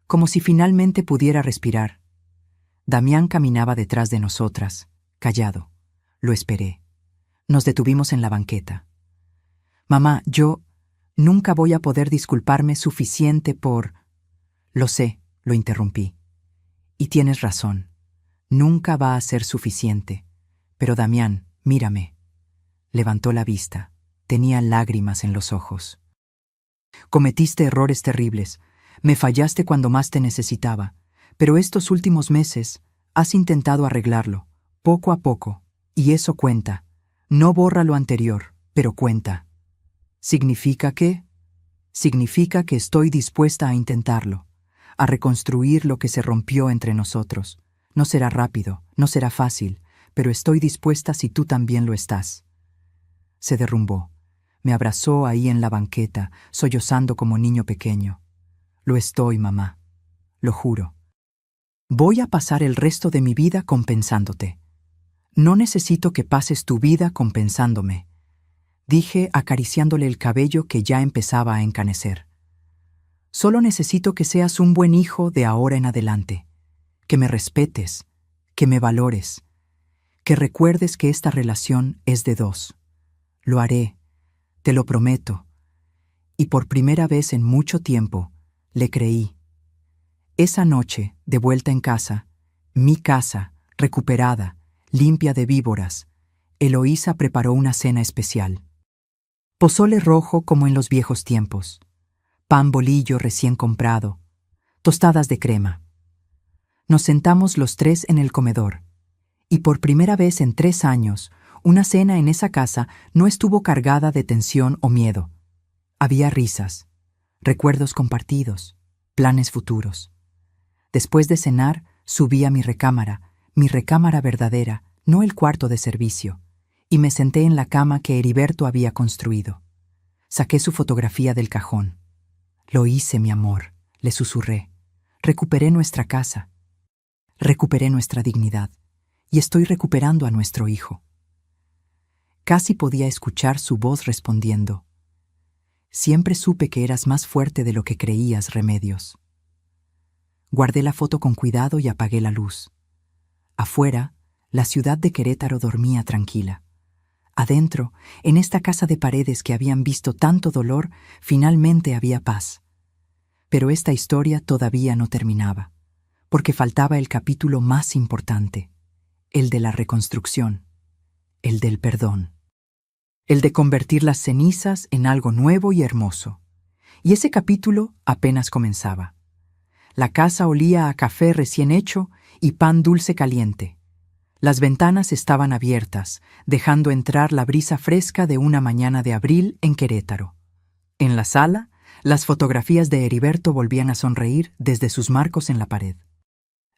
Como si finalmente pudiera respirar. Damián caminaba detrás de nosotras, callado. Lo esperé. Nos detuvimos en la banqueta. «Mamá, yo nunca voy a poder disculparme suficiente por...» «Lo sé», lo interrumpí. «Y tienes razón. Nunca va a ser suficiente. Pero Damián, mírame». Levantó la vista. Tenía lágrimas en los ojos. «Cometiste errores terribles. Me fallaste cuando más te necesitaba. Pero estos últimos meses has intentado arreglarlo, poco a poco. Y eso cuenta. No borra lo anterior, pero cuenta». ¿Significa qué? Significa que estoy dispuesta a intentarlo, a reconstruir lo que se rompió entre nosotros. No será rápido, no será fácil, pero estoy dispuesta si tú también lo estás. Se derrumbó. Me abrazó ahí en la banqueta, sollozando como niño pequeño. «Lo estoy, mamá. Lo juro. Voy a pasar el resto de mi vida compensándote. No necesito que pases tu vida compensándome», dije acariciándole el cabello que ya empezaba a encanecer. «Solo necesito que seas un buen hijo de ahora en adelante, que me respetes, que me valores, que recuerdes que esta relación es de 2. Lo haré, te lo prometo». Y por primera vez en mucho tiempo, le creí. Esa noche, de vuelta en casa, mi casa, recuperada, limpia de víboras, Eloísa preparó una cena especial. Pozole rojo como en los viejos tiempos, pan bolillo recién comprado, tostadas de crema. Nos sentamos los tres en el comedor, y por primera vez en 3 años, una cena en esa casa no estuvo cargada de tensión o miedo. Había risas, recuerdos compartidos, planes futuros. Después de cenar, subí a mi recámara verdadera, no el cuarto de servicio, y me senté en la cama que Heriberto había construido. Saqué su fotografía del cajón. Lo hice, mi amor, le susurré. Recuperé nuestra casa. Recuperé nuestra dignidad. Y estoy recuperando a nuestro hijo. Casi podía escuchar su voz respondiendo. Siempre supe que eras más fuerte de lo que creías, Remedios. Guardé la foto con cuidado y apagué la luz. Afuera, la ciudad de Querétaro dormía tranquila. Adentro, en esta casa de paredes que habían visto tanto dolor, finalmente había paz. Pero esta historia todavía no terminaba, porque faltaba el capítulo más importante, el de la reconstrucción, el del perdón, el de convertir las cenizas en algo nuevo y hermoso. Y ese capítulo apenas comenzaba. La casa olía a café recién hecho y pan dulce caliente. Las ventanas estaban abiertas, dejando entrar la brisa fresca de una mañana de abril en Querétaro. En la sala, las fotografías de Heriberto volvían a sonreír desde sus marcos en la pared.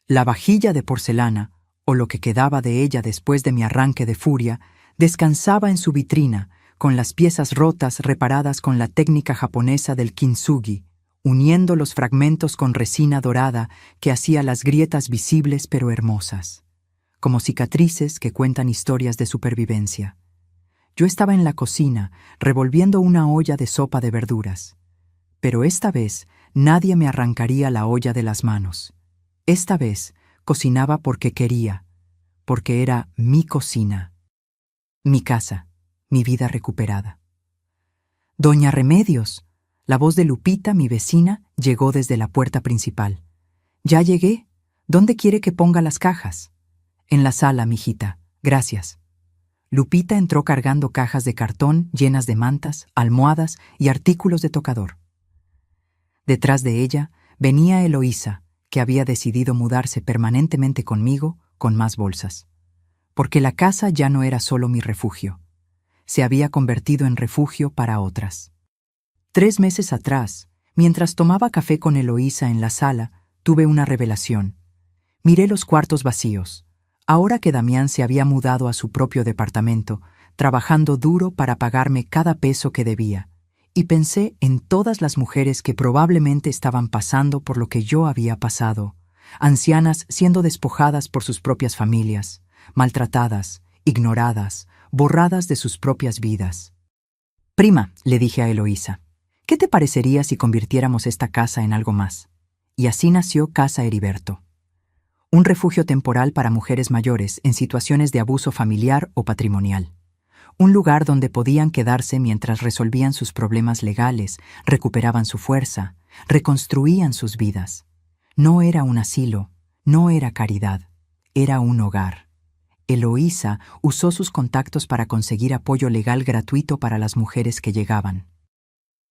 La vajilla de porcelana, o lo que quedaba de ella después de mi arranque de furia, descansaba en su vitrina, con las piezas rotas reparadas con la técnica japonesa del kintsugi, uniendo los fragmentos con resina dorada que hacía las grietas visibles pero hermosas, como cicatrices que cuentan historias de supervivencia. Yo estaba en la cocina, revolviendo una olla de sopa de verduras. Pero esta vez nadie me arrancaría la olla de las manos. Esta vez cocinaba porque quería, porque era mi cocina, mi casa, mi vida recuperada. «Doña Remedios», la voz de Lupita, mi vecina, llegó desde la puerta principal. «Ya llegué. ¿Dónde quiere que ponga las cajas?» «En la sala, mijita. Gracias». Lupita entró cargando cajas de cartón llenas de mantas, almohadas y artículos de tocador. Detrás de ella venía Eloísa, que había decidido mudarse permanentemente conmigo con más bolsas. Porque la casa ya no era solo mi refugio. Se había convertido en refugio para otras. 3 meses atrás, mientras tomaba café con Eloísa en la sala, tuve una revelación. Miré los cuartos vacíos. Ahora que Damián se había mudado a su propio departamento, trabajando duro para pagarme cada peso que debía, y pensé en todas las mujeres que probablemente estaban pasando por lo que yo había pasado, ancianas siendo despojadas por sus propias familias, maltratadas, ignoradas, borradas de sus propias vidas. «Prima», le dije a Eloísa, «¿qué te parecería si convirtiéramos esta casa en algo más?» Y así nació Casa Heriberto. Un refugio temporal para mujeres mayores en situaciones de abuso familiar o patrimonial. Un lugar donde podían quedarse mientras resolvían sus problemas legales, recuperaban su fuerza, reconstruían sus vidas. No era un asilo, no era caridad, era un hogar. Eloísa usó sus contactos para conseguir apoyo legal gratuito para las mujeres que llegaban.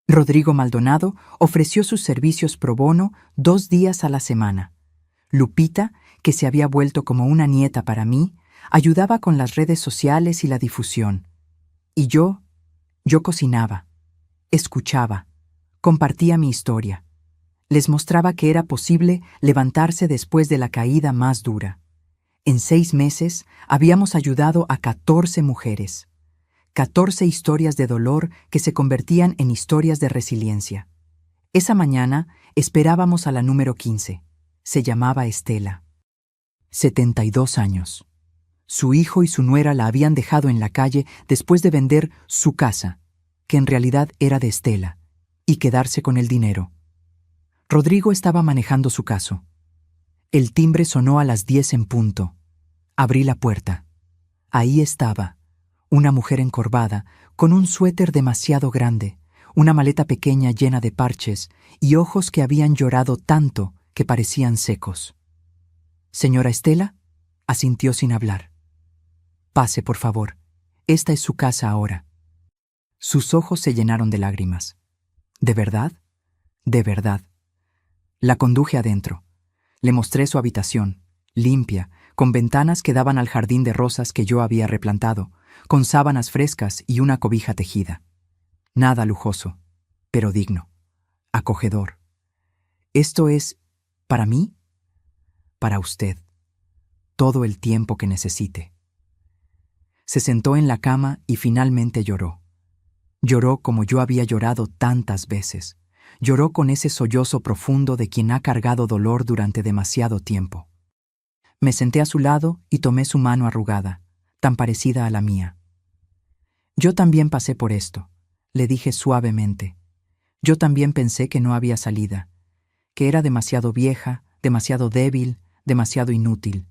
Rodrigo Maldonado ofreció sus servicios pro bono 2 días a la semana. Lupita, que se había vuelto como una nieta para mí, ayudaba con las redes sociales y la difusión. Y yo cocinaba, escuchaba, compartía mi historia. Les mostraba que era posible levantarse después de la caída más dura. En 6 meses habíamos ayudado a 14 mujeres. 14 historias de dolor que se convertían en historias de resiliencia. Esa mañana esperábamos a la número 15. Se llamaba Estela. 72 años. Su hijo y su nuera la habían dejado en la calle después de vender su casa, que en realidad era de Estela, y quedarse con el dinero. Rodrigo estaba manejando su caso. El timbre sonó a las 10 en punto. Abrí la puerta. Ahí estaba, una mujer encorvada, con un suéter demasiado grande, una maleta pequeña llena de parches y ojos que habían llorado tanto que parecían secos. «¿Señora Estela?», asintió sin hablar. «Pase, por favor», Esta es su casa ahora. Sus ojos se llenaron de lágrimas. ¿De verdad? De verdad. La conduje adentro. Le mostré su habitación, limpia, con ventanas que daban al jardín de rosas que yo había replantado, con sábanas frescas y una cobija tejida. Nada lujoso, pero digno, acogedor. Esto es, ¿para mí? Para usted. Todo el tiempo que necesite. Se sentó en la cama y finalmente lloró. Lloró como yo había llorado tantas veces. Lloró con ese sollozo profundo de quien ha cargado dolor durante demasiado tiempo. Me senté a su lado y tomé su mano arrugada, tan parecida a la mía. Yo también pasé por esto, le dije suavemente. Yo también pensé que no había salida, que era demasiado vieja, demasiado débil, demasiado inútil.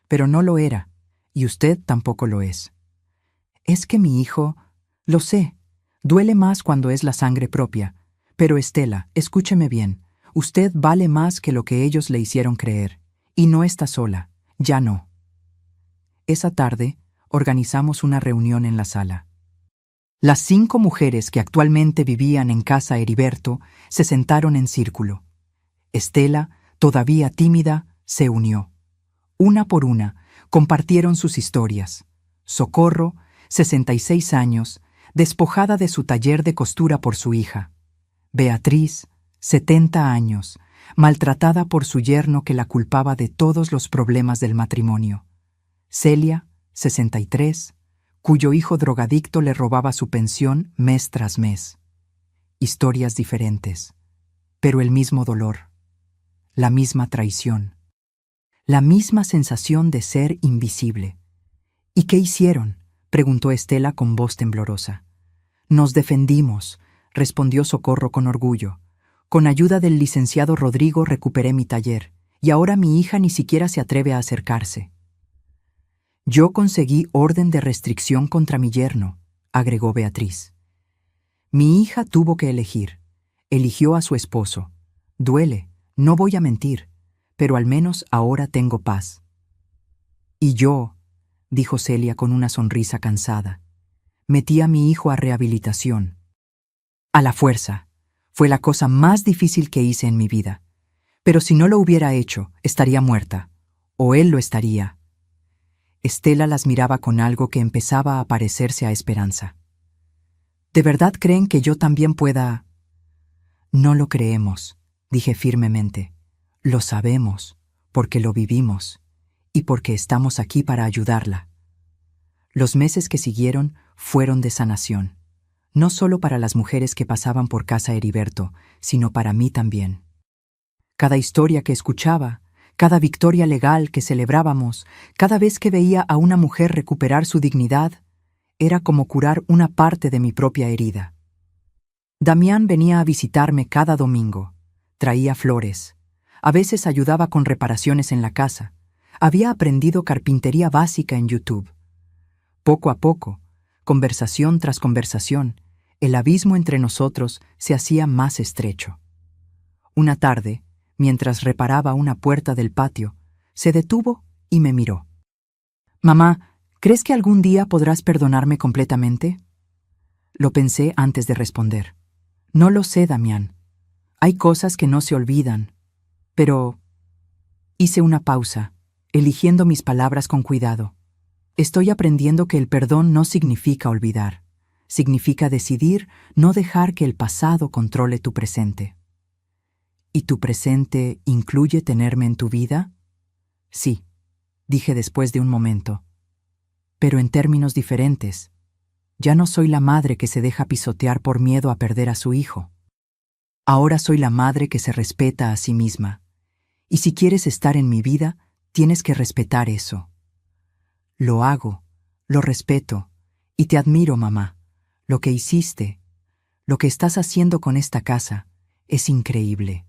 Pero no lo era, y usted tampoco lo es. Es que mi hijo, lo sé, duele más cuando es la sangre propia, pero Estela, escúcheme bien, usted vale más que lo que ellos le hicieron creer, y no está sola, ya no. Esa tarde, organizamos una reunión en la sala. Las 5 mujeres que actualmente vivían en casa Heriberto se sentaron en círculo. Estela, todavía tímida, se unió. Una por una, compartieron sus historias. Socorro, 66 años, despojada de su taller de costura por su hija. Beatriz, 70 años, maltratada por su yerno que la culpaba de todos los problemas del matrimonio. Celia, 63, cuyo hijo drogadicto le robaba su pensión mes tras mes. Historias diferentes, pero el mismo dolor, la misma traición, la misma sensación de ser invisible. ¿Y qué hicieron?, preguntó Estela con voz temblorosa. Nos defendimos, respondió Socorro con orgullo. Con ayuda del licenciado Rodrigo recuperé mi taller, y ahora mi hija ni siquiera se atreve a acercarse. Yo conseguí orden de restricción contra mi yerno, agregó Beatriz. Mi hija tuvo que elegir. Eligió a su esposo. Duele, no voy a mentir, pero al menos ahora tengo paz. Y yo, dijo Celia con una sonrisa cansada, metí a mi hijo a rehabilitación. A la fuerza. Fue la cosa más difícil que hice en mi vida. Pero si no lo hubiera hecho, estaría muerta. O él lo estaría. Estela las miraba con algo que empezaba a parecerse a Esperanza. ¿De verdad creen que yo también pueda...? No lo creemos, dije firmemente. Lo sabemos, porque lo vivimos, y porque estamos aquí para ayudarla. Los meses que siguieron fueron de sanación, no solo para las mujeres que pasaban por casa Heriberto, sino para mí también. Cada historia que escuchaba, cada victoria legal que celebrábamos, cada vez que veía a una mujer recuperar su dignidad, era como curar una parte de mi propia herida. Damián venía a visitarme cada domingo, traía flores, a veces ayudaba con reparaciones en la casa, había aprendido carpintería básica en YouTube. Poco a poco, conversación tras conversación, el abismo entre nosotros se hacía más estrecho. Una tarde, mientras reparaba una puerta del patio, se detuvo y me miró. «Mamá, ¿crees que algún día podrás perdonarme completamente?» Lo pensé antes de responder. «No lo sé, Damián. Hay cosas que no se olvidan. Pero...» Hice una pausa, eligiendo mis palabras con cuidado. Estoy aprendiendo que el perdón no significa olvidar. Significa decidir no dejar que el pasado controle tu presente. ¿Y tu presente incluye tenerme en tu vida? Sí, dije después de un momento. Pero en términos diferentes. Ya no soy la madre que se deja pisotear por miedo a perder a su hijo. Ahora soy la madre que se respeta a sí misma. Y si quieres estar en mi vida, tienes que respetar eso. Lo hago, lo respeto, y te admiro, mamá. Lo que hiciste, lo que estás haciendo con esta casa, es increíble.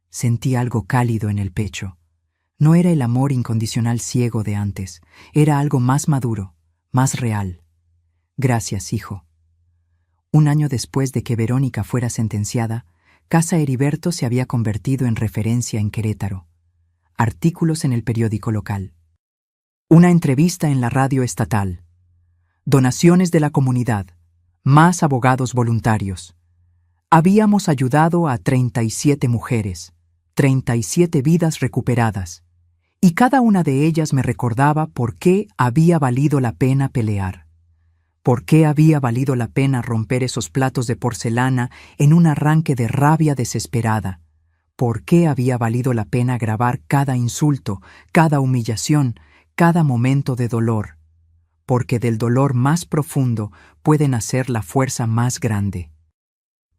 Sentí algo cálido en el pecho. No era el amor incondicional ciego de antes, era algo más maduro, más real. Gracias, hijo. Un año después de que Verónica fuera sentenciada, Casa Heriberto se había convertido en referencia en Querétaro. Artículos en el periódico local. Una entrevista en la radio estatal. donaciones de la comunidad, más abogados voluntarios. Habíamos ayudado a 37 mujeres, 37 vidas recuperadas, y cada una de ellas me recordaba por qué había valido la pena pelear. ¿Por qué había valido la pena romper esos platos de porcelana en un arranque de rabia desesperada? ¿Por qué había valido la pena grabar cada insulto, cada humillación, cada momento de dolor? Porque del dolor más profundo puede nacer la fuerza más grande.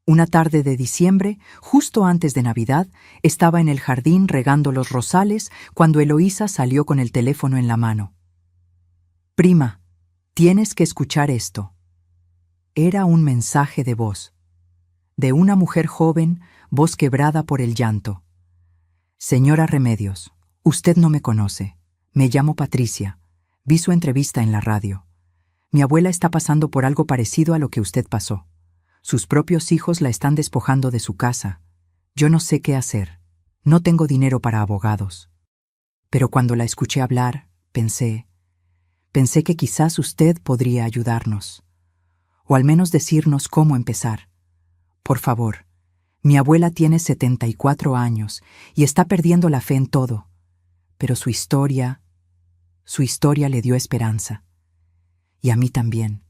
Una tarde de diciembre, justo antes de Navidad, estaba en el jardín regando los rosales cuando Eloísa salió con el teléfono en la mano. «Prima, tienes que escuchar esto». Era un mensaje de voz. De una mujer joven, voz quebrada por el llanto. «Señora Remedios, usted no me conoce. Me llamo Patricia. Vi su entrevista en la radio. Mi abuela está pasando por algo parecido a lo que usted pasó. Sus propios hijos la están despojando de su casa. Yo no sé qué hacer. No tengo dinero para abogados. Pero cuando la escuché hablar, pensé que quizás usted podría ayudarnos. O al menos decirnos cómo empezar. Por favor, mi abuela tiene 74 años y está perdiendo la fe en todo. Pero su historia le dio esperanza. Y a mí también.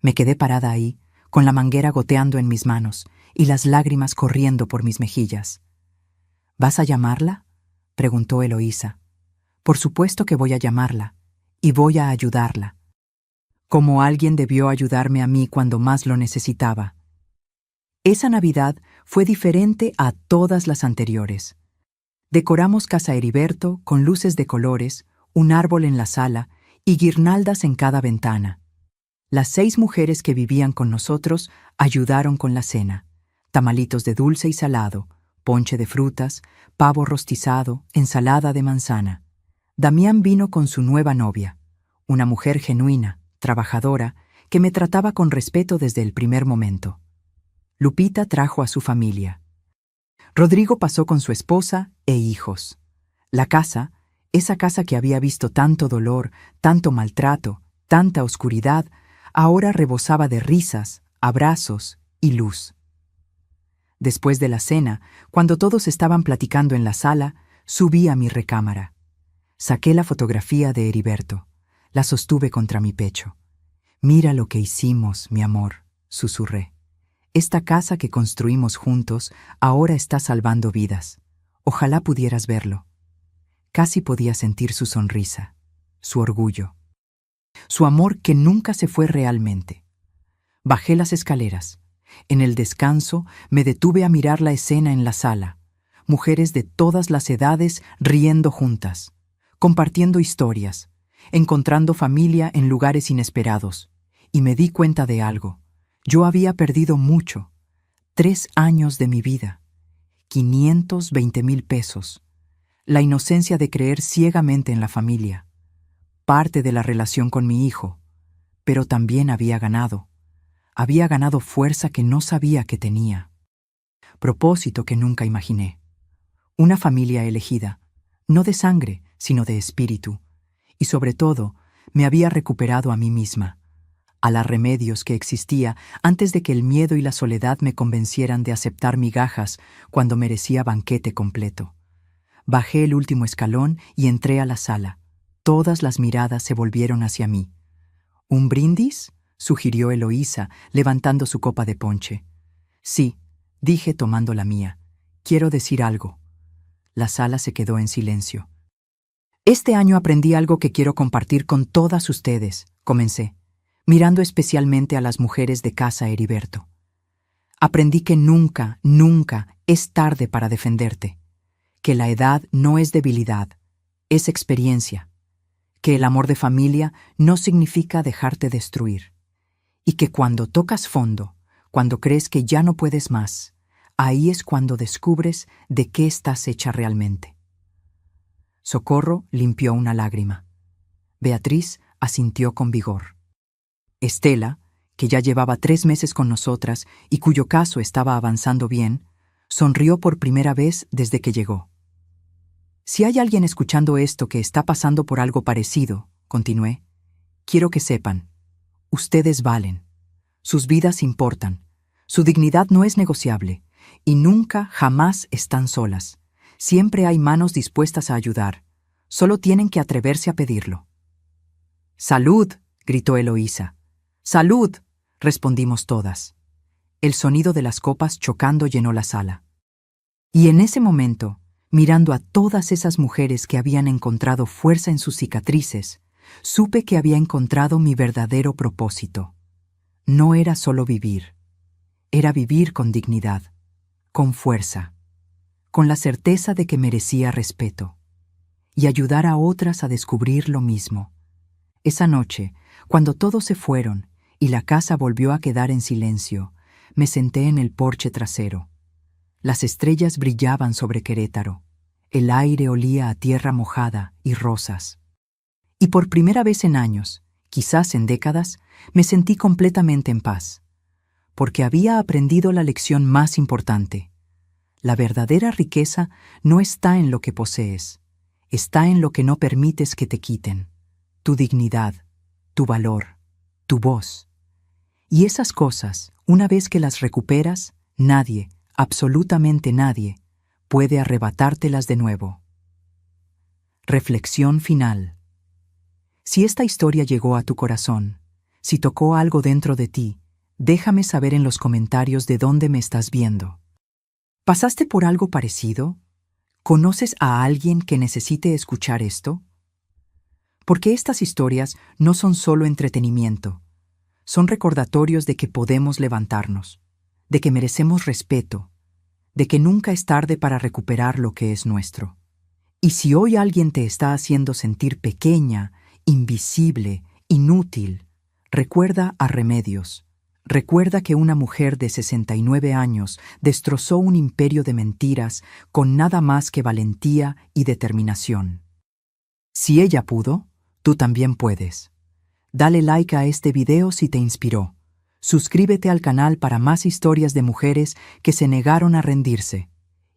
Me quedé parada ahí, con la manguera goteando en mis manos y las lágrimas corriendo por mis mejillas. «¿Vas a llamarla?», preguntó Eloísa. «Por supuesto que voy a llamarla, y voy a ayudarla. Como alguien debió ayudarme a mí cuando más lo necesitaba». Esa Navidad fue diferente a todas las anteriores. Decoramos Casa Heriberto con luces de colores, un árbol en la sala y guirnaldas en cada ventana. Las 6 mujeres que vivían con nosotros ayudaron con la cena. Tamalitos de dulce y salado, ponche de frutas, pavo rostizado, ensalada de manzana. Damián vino con su nueva novia, una mujer genuina, trabajadora, que me trataba con respeto desde el primer momento. Lupita trajo a su familia. Rodrigo pasó con su esposa e hijos. La casa, esa casa que había visto tanto dolor, tanto maltrato, tanta oscuridad, ahora rebosaba de risas, abrazos y luz. Después de la cena, cuando todos estaban platicando en la sala, subí a mi recámara. Saqué la fotografía de Heriberto. La sostuve contra mi pecho. «Mira lo que hicimos, mi amor», susurré. «Esta casa que construimos juntos ahora está salvando vidas. Ojalá pudieras verlo». Casi podía sentir su sonrisa, su orgullo, su amor que nunca se fue realmente. Bajé las escaleras. En el descanso me detuve a mirar la escena en la sala. Mujeres de todas las edades riendo juntas, compartiendo historias, encontrando familia en lugares inesperados. Y me di cuenta de algo. Yo había perdido mucho. 3 años de mi vida. 520,000 pesos. La inocencia de creer ciegamente en la familia. Parte de la relación con mi hijo. Pero también había ganado. Había ganado fuerza que no sabía que tenía. Propósito que nunca imaginé. Una familia elegida. No de sangre, sino de espíritu. Y sobre todo, me había recuperado a mí misma. A la Remedios que existía antes de que el miedo y la soledad me convencieran de aceptar migajas cuando merecía banquete completo. Bajé el último escalón y entré a la sala. Todas las miradas se volvieron hacia mí. «¿Un brindis?», sugirió Eloísa, levantando su copa de ponche. «Sí», dije tomando la mía. «Quiero decir algo». La sala se quedó en silencio. «Este año aprendí algo que quiero compartir con todas ustedes», comencé, mirando especialmente a las mujeres de Casa Heriberto. Aprendí que nunca, nunca es tarde para defenderte, que la edad no es debilidad, es experiencia, que el amor de familia no significa dejarte destruir, y que cuando tocas fondo, cuando crees que ya no puedes más, ahí es cuando descubres de qué estás hecha realmente. Socorro limpió una lágrima. Beatriz asintió con vigor. Estela, que ya llevaba 3 meses con nosotras y cuyo caso estaba avanzando bien, sonrió por primera vez desde que llegó. «Si hay alguien escuchando esto que está pasando por algo parecido», continué, quiero que sepan, ustedes valen. Sus vidas importan. Su dignidad no es negociable. Y nunca, jamás están solas. Siempre hay manos dispuestas a ayudar. Solo tienen que atreverse a pedirlo. ¡Salud!, gritó Eloísa. ¡Salud!, respondimos todas. El sonido de las copas chocando llenó la sala. Y en ese momento, mirando a todas esas mujeres que habían encontrado fuerza en sus cicatrices, supe que había encontrado mi verdadero propósito. No era solo vivir. Era vivir con dignidad, con fuerza, con la certeza de que merecía respeto, y ayudar a otras a descubrir lo mismo. Esa noche, cuando todos se fueron y la casa volvió a quedar en silencio, me senté en el porche trasero. Las estrellas brillaban sobre Querétaro. El aire olía a tierra mojada y rosas. Y por primera vez en años, quizás en décadas, me sentí completamente en paz, porque había aprendido la lección más importante. La verdadera riqueza no está en lo que posees, está en lo que no permites que te quiten. Tu dignidad, tu valor, tu voz. Y esas cosas, una vez que las recuperas, nadie, absolutamente nadie, puede arrebatártelas de nuevo. Reflexión final. Si esta historia llegó a tu corazón, si tocó algo dentro de ti, déjame saber en los comentarios de dónde me estás viendo. ¿Pasaste por algo parecido? ¿Conoces a alguien que necesite escuchar esto? Porque estas historias no son solo entretenimiento, son recordatorios de que podemos levantarnos, de que merecemos respeto, de que nunca es tarde para recuperar lo que es nuestro. Y si hoy alguien te está haciendo sentir pequeña, invisible, inútil, recuerda a Remedios. Recuerda que una mujer de 69 años destrozó un imperio de mentiras con nada más que valentía y determinación. Si ella pudo, tú también puedes. Dale like a este video si te inspiró. Suscríbete al canal para más historias de mujeres que se negaron a rendirse.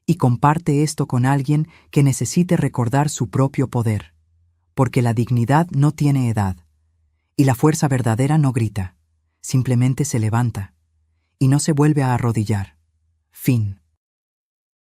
Y comparte esto con alguien que necesite recordar su propio poder. Porque la dignidad no tiene edad. Y la fuerza verdadera no grita. Simplemente se levanta. Y no se vuelve a arrodillar. Fin.